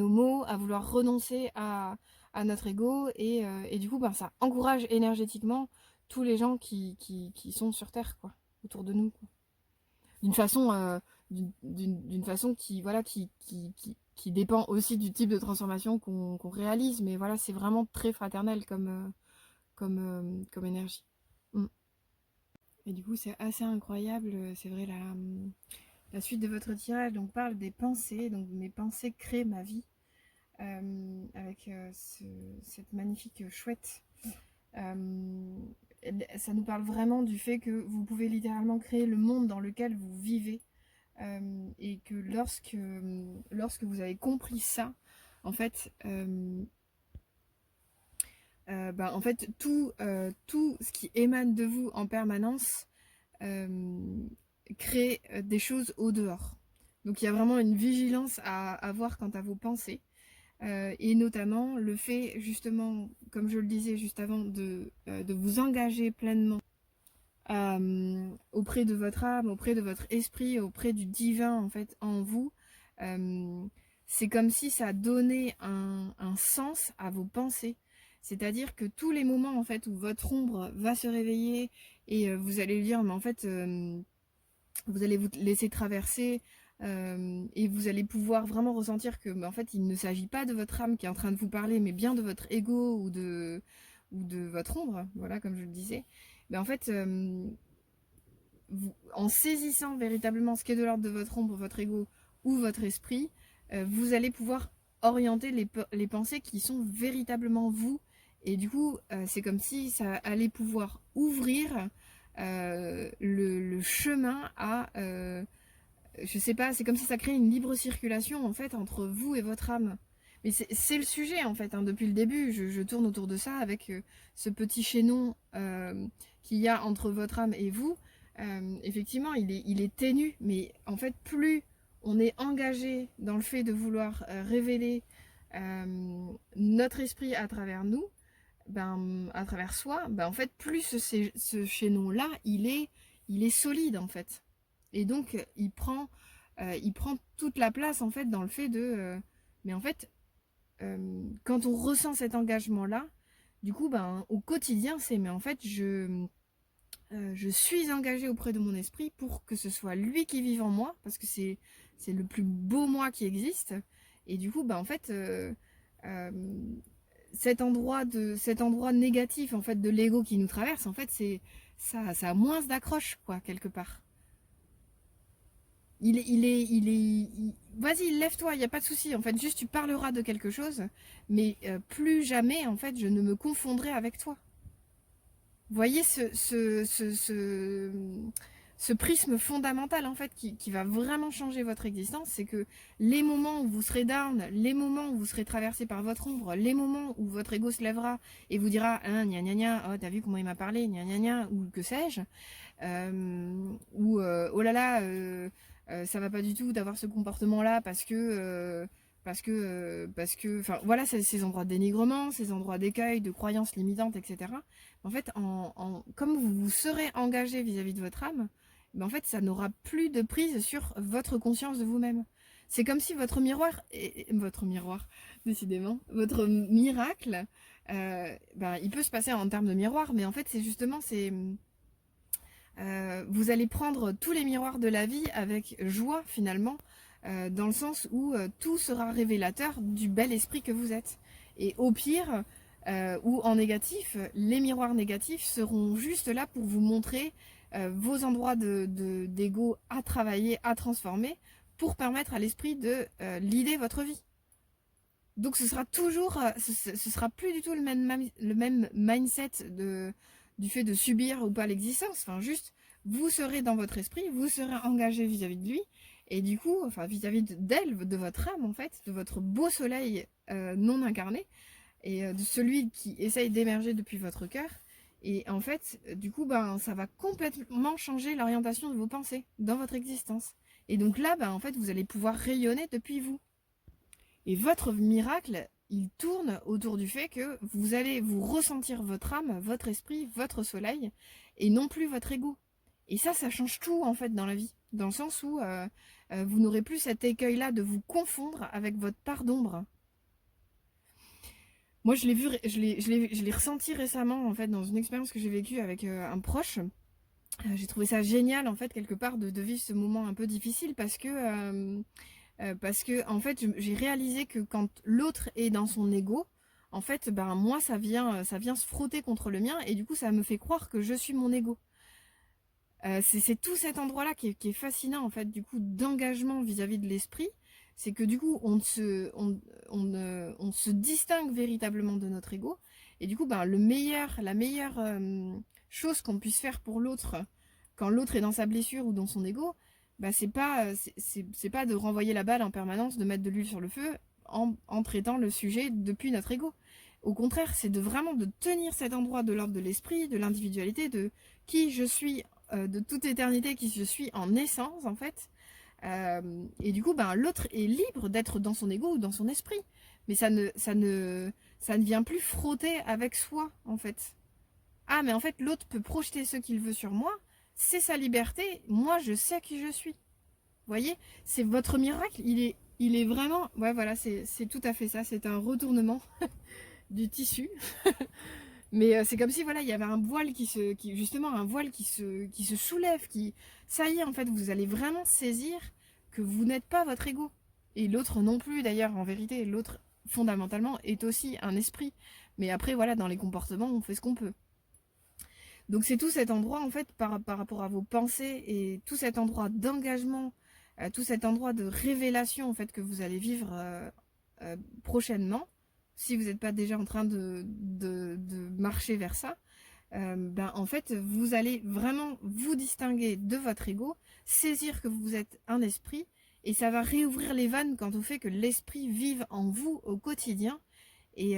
mots, à vouloir renoncer à notre ego, et du coup, ben, ça encourage énergétiquement tous les gens qui sont sur Terre, quoi, autour de nous, quoi. D'une façon, d'une façon qui, voilà, qui dépend aussi du type de transformation qu'on réalise, mais voilà, c'est vraiment très fraternel comme énergie. Mm. Et du coup, c'est assez incroyable, c'est vrai, la suite de votre tirage donc, parle des pensées, donc mes pensées créent ma vie, avec cette magnifique chouette. Ça nous parle vraiment du fait que vous pouvez littéralement créer le monde dans lequel vous vivez, et que lorsque vous avez compris ça, en fait, en fait tout ce qui émane de vous en permanence crée des choses au dehors. Donc il y a vraiment une vigilance à avoir quant à vos pensées, et notamment le fait justement, comme je le disais juste avant, de vous engager pleinement auprès de votre âme, auprès de votre esprit, auprès du divin en fait en vous. Euh, c'est comme si ça donnait un sens à vos pensées. C'est-à-dire que tous les moments en fait où votre ombre va se réveiller et vous allez lui dire mais en fait vous allez vous laisser traverser, et vous allez pouvoir vraiment ressentir que en fait il ne s'agit pas de votre âme qui est en train de vous parler, mais bien de votre ego ou de votre ombre, voilà, comme je le disais. Mais en fait, en saisissant véritablement ce qui est de l'ordre de votre ombre, votre ego ou votre esprit, vous allez pouvoir orienter les pensées qui sont véritablement vous. Et du coup, c'est comme si ça allait pouvoir ouvrir le chemin à... je sais pas, c'est comme si ça crée une libre circulation en fait entre vous et votre âme. Mais c'est le sujet en fait, hein, depuis le début, je tourne autour de ça avec ce petit chaînon qu'il y a entre votre âme et vous. Effectivement, il est ténu, mais en fait, plus on est engagé dans le fait de vouloir révéler notre esprit à travers nous, ben, à travers soi, ben, en fait, plus ce chaînon-là, il est solide en fait. Et donc, il prend toute la place en fait dans le fait de... mais en fait, quand on ressent cet engagement-là, du coup, ben, au quotidien, c'est mais en fait, je suis engagée auprès de mon esprit pour que ce soit lui qui vive en moi, parce que c'est le plus beau moi qui existe. Et du coup, ben, en fait, euh, cet endroit négatif en fait de l'ego qui nous traverse, en fait, ça a moins d'accroche, quoi, quelque part. Vas-y, lève-toi, il n'y a pas de souci. En fait, juste tu parleras de quelque chose, mais plus jamais, en fait, je ne me confondrai avec toi. Vous voyez ce prisme fondamental, en fait, qui va vraiment changer votre existence, c'est que les moments où vous serez down, les moments où vous serez traversé par votre ombre, les moments où votre ego se lèvera et vous dira hein, gna gna gna, oh t'as vu comment il m'a parlé, gna gna gna, ou que sais-je, ou oh là là, ça va pas du tout d'avoir ce comportement-là parce que, enfin voilà, ces endroits de dénigrement, ces endroits d'écueil, de croyances limitantes, etc. En fait, comme vous vous serez engagé vis-à-vis de votre âme, ben en fait, ça n'aura plus de prise sur votre conscience de vous-même. C'est comme si votre miroir, votre miroir, décidément, votre miracle, ben, il peut se passer en termes de miroir, mais en fait, c'est justement, vous allez prendre tous les miroirs de la vie avec joie, finalement, dans le sens où tout sera révélateur du bel esprit que vous êtes. Et au pire, ou en négatif, les miroirs négatifs seront juste là pour vous montrer vos endroits d'ego à travailler, à transformer, pour permettre à l'esprit de leader votre vie. Donc ce sera toujours, ce sera plus du tout le même mindset du fait de subir ou pas l'existence. Enfin, juste, vous serez dans votre esprit, vous serez engagé vis-à-vis de lui, et du coup, enfin vis-à-vis d'elle, de votre âme en fait, de votre beau soleil non incarné, et de celui qui essaye d'émerger depuis votre cœur. Et en fait, du coup, ben, ça va complètement changer l'orientation de vos pensées dans votre existence. Et donc là, ben, en fait, vous allez pouvoir rayonner depuis vous. Et votre miracle, il tourne autour du fait que vous allez vous ressentir votre âme, votre esprit, votre soleil, et non plus votre ego. Et ça change tout en fait dans la vie. Dans le sens où vous n'aurez plus cet écueil-là de vous confondre avec votre part d'ombre. Moi, je l'ai ressenti récemment en fait dans une expérience que j'ai vécue avec un proche. J'ai trouvé ça génial en fait quelque part de vivre ce moment un peu difficile parce que en fait j'ai réalisé que quand l'autre est dans son ego, en fait ben moi ça vient se frotter contre le mien et du coup ça me fait croire que je suis mon ego. C'est tout cet endroit-là qui est fascinant en fait du coup d'engagement vis-à-vis de l'esprit, c'est que du coup on se distingue véritablement de notre ego et du coup ben la meilleure chose qu'on puisse faire pour l'autre quand l'autre est dans sa blessure ou dans son ego, bah c'est pas de renvoyer la balle en permanence, de mettre de l'huile sur le feu en traitant le sujet depuis notre ego. Au contraire, c'est de vraiment de tenir cet endroit de l'ordre de l'esprit, de l'individualité, de qui je suis, de toute éternité, qui je suis en essence en fait. Et du coup, ben, l'autre est libre d'être dans son ego ou dans son esprit. Mais ça ne vient plus frotter avec soi en fait. Ah, mais en fait, l'autre peut projeter ce qu'il veut sur moi. C'est sa liberté. Moi, je sais qui je suis. Vous voyez, c'est votre miracle. Il est vraiment. Ouais, voilà, c'est tout à fait ça. C'est un retournement du tissu. Mais c'est comme si, voilà, il y avait un voile justement, un voile qui se soulève. Ça y est, en fait, vous allez vraiment saisir que vous n'êtes pas votre ego. Et l'autre non plus, d'ailleurs, en vérité. L'autre, fondamentalement, est aussi un esprit. Mais après, voilà, dans les comportements, on fait ce qu'on peut. Donc c'est tout cet endroit en fait par rapport à vos pensées et tout cet endroit d'engagement, tout cet endroit de révélation en fait que vous allez vivre prochainement, si vous n'êtes pas déjà en train de marcher vers ça, ben en fait vous allez vraiment vous distinguer de votre ego, saisir que vous êtes un esprit et ça va réouvrir les vannes quant au fait que l'esprit vive en vous au quotidien et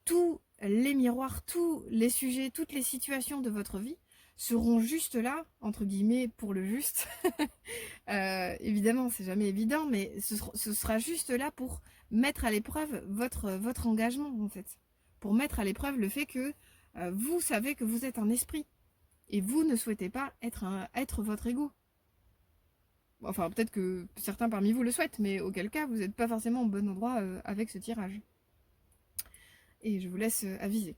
tous les miroirs, tous les sujets, toutes les situations de votre vie seront juste là, entre guillemets, pour le juste. Évidemment, c'est jamais évident, mais ce sera juste là pour mettre à l'épreuve votre engagement, en fait. Pour mettre à l'épreuve le fait que vous savez que vous êtes un esprit. Et vous ne souhaitez pas être votre ego. Enfin, peut-être que certains parmi vous le souhaitent, mais auquel cas, vous n'êtes pas forcément au bon endroit avec ce tirage. Et je vous laisse aviser.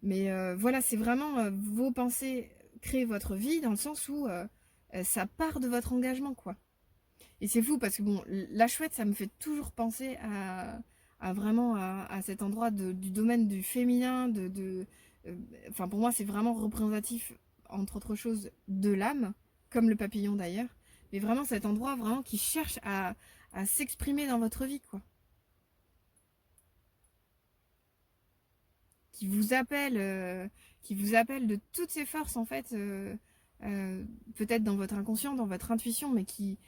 Mais voilà, c'est vraiment vos pensées créent votre vie dans le sens où ça part de votre engagement, quoi. Et c'est fou parce que bon, la chouette, ça me fait toujours penser à vraiment à cet endroit du domaine du féminin, enfin pour moi c'est vraiment représentatif, entre autres choses, de l'âme, comme le papillon d'ailleurs, mais vraiment cet endroit vraiment qui cherche à s'exprimer dans votre vie, quoi. Qui vous appelle de toutes ses forces en fait, peut-être dans votre inconscient, dans votre intuition, mais qui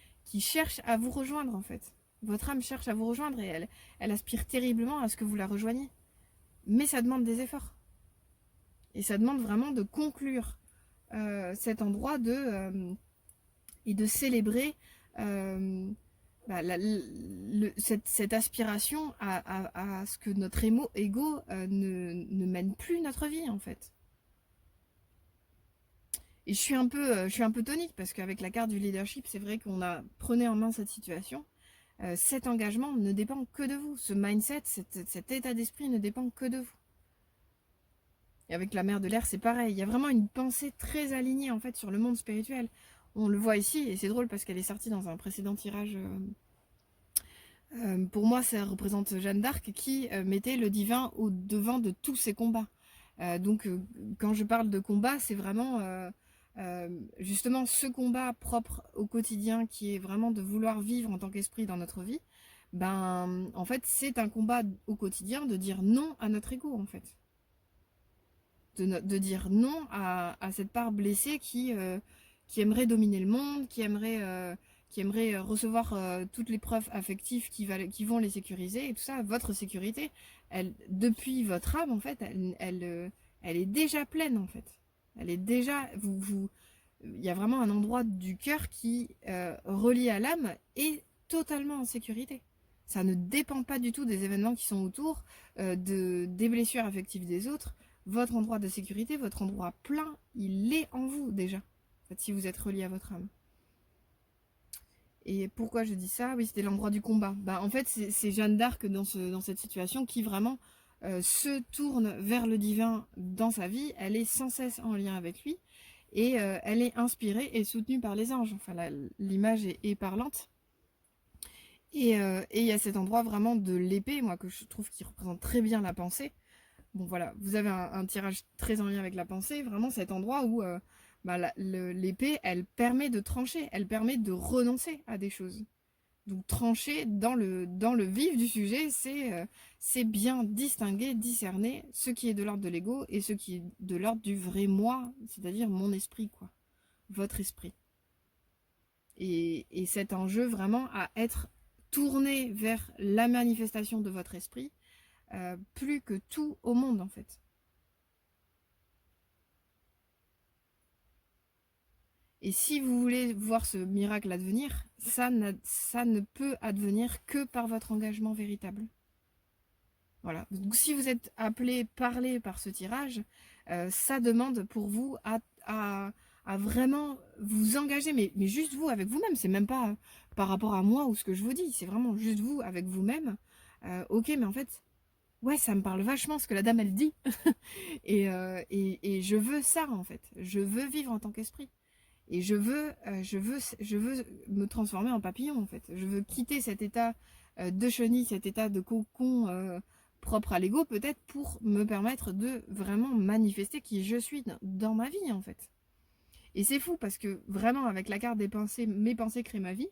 cherche à vous rejoindre en fait. Votre âme cherche à vous rejoindre et elle aspire terriblement à ce que vous la rejoigniez. Mais ça demande des efforts. Et ça demande vraiment de conclure cet endroit et de célébrer bah, cette aspiration à ce que notre ego ne mène plus notre vie en fait. Et je suis un peu tonique parce qu'avec la carte du leadership, c'est vrai qu'on a prenez en main cette situation. Cet engagement ne dépend que de vous. Ce mindset, cet état d'esprit ne dépend que de vous. Et avec la mère de l'air, c'est pareil. Il y a vraiment une pensée très alignée en fait sur le monde spirituel. On le voit ici, et c'est drôle parce qu'elle est sortie dans un précédent tirage. Pour moi, ça représente Jeanne d'Arc qui mettait le divin au devant de tous ses combats. Donc, quand je parle de combat, c'est vraiment justement ce combat propre au quotidien qui est vraiment de vouloir vivre en tant qu'esprit dans notre vie. Ben, en fait, c'est un combat au quotidien de dire non à notre ego, en fait. De dire non à cette part blessée qui aimerait dominer le monde, qui aimerait recevoir toutes les preuves affectives qui vont les sécuriser et tout ça. Votre sécurité, elle, depuis votre âme, en fait, elle est déjà pleine, en fait. Elle est déjà... il y a vraiment un endroit du cœur qui, relié à l'âme, est totalement en sécurité. Ça ne dépend pas du tout des événements qui sont autour, des blessures affectives des autres. Votre endroit de sécurité, votre endroit plein, il est en vous déjà, en fait, si vous êtes relié à votre âme. Et pourquoi je dis ça? Oui, c'était l'endroit du combat. Bah, en fait, c'est Jeanne d'Arc dans cette situation qui vraiment se tourne vers le divin dans sa vie. Elle est sans cesse en lien avec lui et elle est inspirée et soutenue par les anges. Enfin, l'image est parlante. Et il y a cet endroit vraiment de l'épée, moi, que je trouve qui représente très bien la pensée. Bon voilà, vous avez un tirage très en lien avec la pensée, vraiment cet endroit où l'épée, elle permet de trancher, elle permet de renoncer à des choses. Donc trancher dans le vif du sujet, c'est bien distinguer, discerner ce qui est de l'ordre de l'ego et ce qui est de l'ordre du vrai moi, c'est-à-dire mon esprit, quoi, votre esprit. Et cet enjeu vraiment à être tourné vers la manifestation de votre esprit, plus que tout au monde en fait. Et si vous voulez voir ce miracle advenir, ça ne peut advenir que par votre engagement véritable. Voilà. Donc, si vous êtes appelé, parlé par ce tirage, ça demande pour vous à vraiment vous engager, mais juste vous, avec vous-même. C'est même pas par rapport à moi ou ce que je vous dis, c'est vraiment juste vous, avec vous-même. Ok, mais en fait, ouais, ça me parle vachement ce que la dame, elle dit. et je veux ça, en fait. Je veux vivre en tant qu'esprit. Et je veux me transformer en papillon, en fait. Je veux quitter cet état de chenille, cet état de cocon propre à l'ego, peut-être pour me permettre de vraiment manifester qui je suis dans ma vie, en fait. Et c'est fou, parce que vraiment, avec la carte des pensées, mes pensées créent ma vie.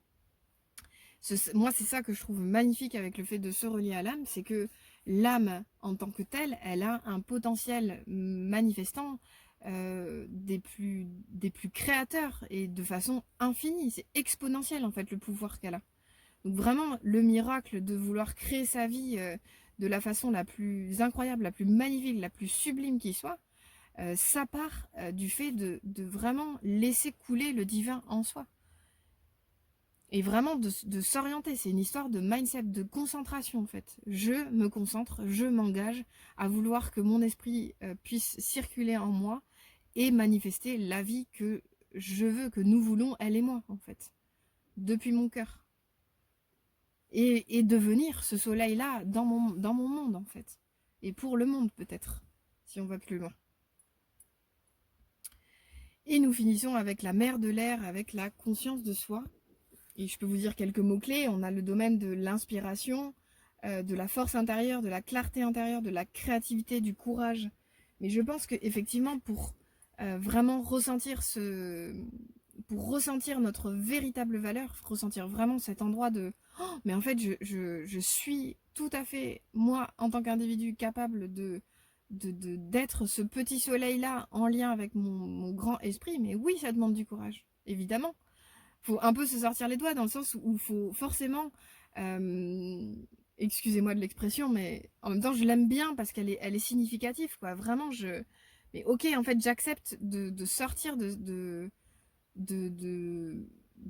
Moi, c'est ça que je trouve magnifique avec le fait de se relier à l'âme, c'est que l'âme, en tant que telle, elle a un potentiel manifestant des plus créateurs et de façon infinie. C'est exponentiel en fait le pouvoir qu'elle a. Donc vraiment le miracle de vouloir créer sa vie de la façon la plus incroyable, la plus magnifique, la plus sublime qui soit, ça part du fait de vraiment laisser couler le divin en soi. Et vraiment de s'orienter, c'est une histoire de mindset, de concentration en fait. Je me concentre, je m'engage à vouloir que mon esprit puisse circuler en moi et manifester la vie que je veux, que nous voulons, elle et moi, en fait, depuis mon cœur. Et devenir ce soleil-là dans mon monde, en fait. Et pour le monde, peut-être, si on va plus loin. Et nous finissons avec la mer de l'air, avec la conscience de soi. Et je peux vous dire quelques mots-clés. On a le domaine de l'inspiration, de la force intérieure, de la clarté intérieure, de la créativité, du courage. Mais je pense qu'effectivement, pour vraiment pour ressentir notre véritable valeur, ressentir vraiment cet endroit de oh, mais en fait je suis tout à fait moi en tant qu'individu capable d'être ce petit soleil là en lien avec mon grand esprit, mais oui ça demande du courage, évidemment. Faut un peu se sortir les doigts dans le sens où il faut forcément excusez-moi de l'expression, mais en même temps je l'aime bien parce elle est significative quoi. Vraiment mais ok, en fait, j'accepte de sortir de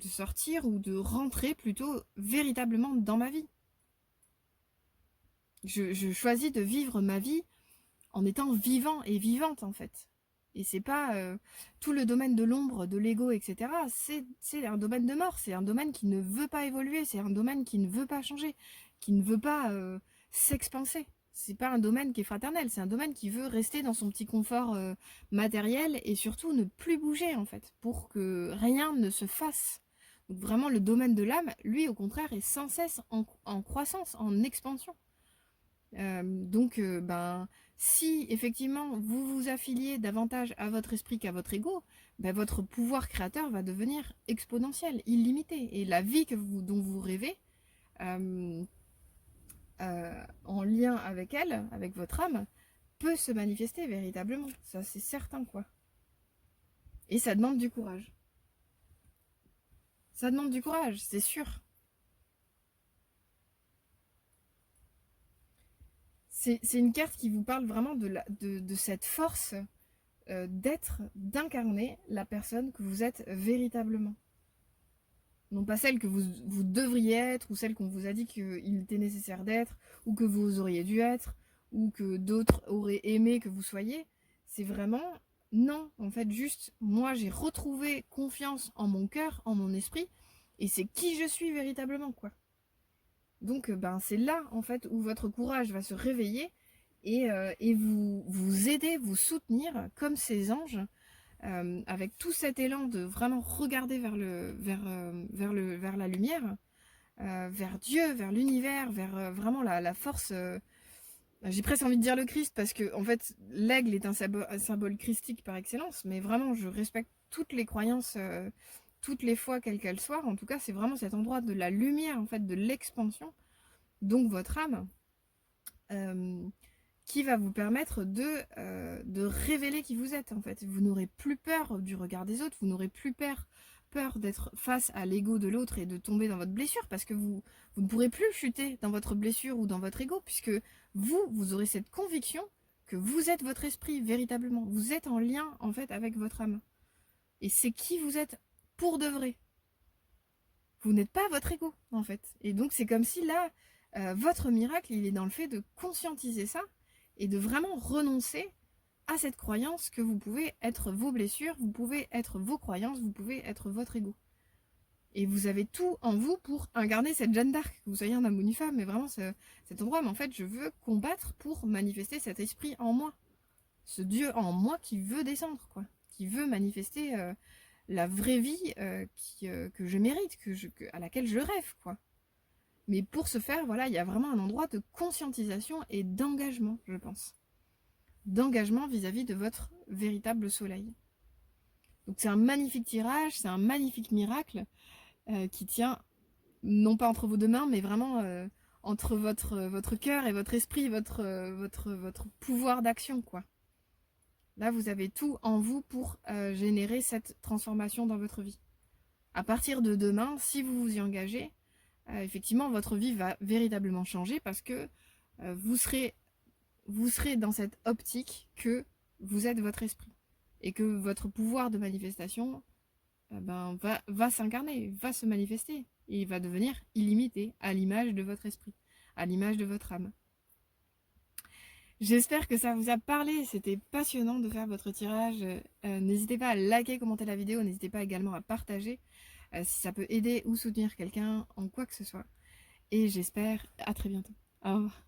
sortir ou de rentrer plutôt véritablement dans ma vie. Je choisis de vivre ma vie en étant vivant et vivante en fait. Et c'est pas tout le domaine de l'ombre, de l'ego, etc. C'est un domaine de mort, c'est un domaine qui ne veut pas évoluer, c'est un domaine qui ne veut pas changer, qui ne veut pas s'expanser. C'est pas un domaine qui est fraternel, c'est un domaine qui veut rester dans son petit confort matériel et surtout ne plus bouger en fait, pour que rien ne se fasse. Donc vraiment le domaine de l'âme, lui au contraire, est sans cesse en croissance, en expansion. Ben, si effectivement vous vous affiliez davantage à votre esprit qu'à votre ego, ben, votre pouvoir créateur va devenir exponentiel, illimité. Et la vie dont vous rêvez, en lien avec elle, avec votre âme, peut se manifester véritablement. Ça, c'est certain, quoi. Et ça demande du courage. Ça demande du courage, c'est sûr. C'est une carte qui vous parle vraiment de cette force d'être, d'incarner la personne que vous êtes véritablement. Non pas celle que vous devriez être, ou celle qu'on vous a dit qu'il était nécessaire d'être, ou que vous auriez dû être, ou que d'autres auraient aimé que vous soyez. C'est vraiment, non, en fait, juste, moi j'ai retrouvé confiance en mon cœur, en mon esprit, et c'est qui je suis véritablement, quoi. Donc, ben, c'est là, en fait, où votre courage va se réveiller, et vous aider, vous soutenir, comme ces anges, avec tout cet élan de vraiment regarder vers la lumière, vers Dieu, vers l'univers, vers vraiment la force. J'ai presque envie de dire le Christ, parce que en fait, l'aigle est un symbole christique par excellence, mais vraiment, je respecte toutes les croyances, toutes les foi, quelles qu'elles soient. En tout cas, c'est vraiment cet endroit de la lumière, en fait, de l'expansion, donc votre âme. Qui va vous permettre de révéler qui vous êtes, en fait. Vous n'aurez plus peur du regard des autres, vous n'aurez plus peur d'être face à l'ego de l'autre et de tomber dans votre blessure, parce que vous ne pourrez plus chuter dans votre blessure ou dans votre ego, puisque vous aurez cette conviction que vous êtes votre esprit, véritablement. Vous êtes en lien, en fait, avec votre âme. Et c'est qui vous êtes pour de vrai. Vous n'êtes pas votre ego, en fait. Et donc, c'est comme si là, votre miracle, il est dans le fait de conscientiser ça, et de vraiment renoncer à cette croyance que vous pouvez être vos blessures, vous pouvez être vos croyances, vous pouvez être votre ego. Et vous avez tout en vous pour incarner cette Jeanne d'Arc, que vous soyez un homme ou une femme, mais vraiment cet endroit, mais en fait je veux combattre pour manifester cet esprit en moi, ce Dieu en moi qui veut descendre, quoi, qui veut manifester la vraie vie que je mérite, à laquelle je rêve, quoi. Mais pour ce faire, voilà, il y a vraiment un endroit de conscientisation et d'engagement, je pense. D'engagement vis-à-vis de votre véritable soleil. Donc c'est un magnifique tirage, c'est un magnifique miracle qui tient non pas entre vos deux mains, mais vraiment entre votre cœur et votre esprit, votre pouvoir d'action, quoi. Là, vous avez tout en vous pour générer cette transformation dans votre vie. À partir de demain, si vous vous y engagez, effectivement, votre vie va véritablement changer, parce que vous serez dans cette optique que vous êtes votre esprit. Et que votre pouvoir de manifestation va s'incarner, va se manifester. Et il va devenir illimité, à l'image de votre esprit, à l'image de votre âme. J'espère que ça vous a parlé, c'était passionnant de faire votre tirage. N'hésitez pas à liker, commenter la vidéo, n'hésitez pas également à partager si ça peut aider ou soutenir quelqu'un en quoi que ce soit. Et j'espère à très bientôt. Au revoir.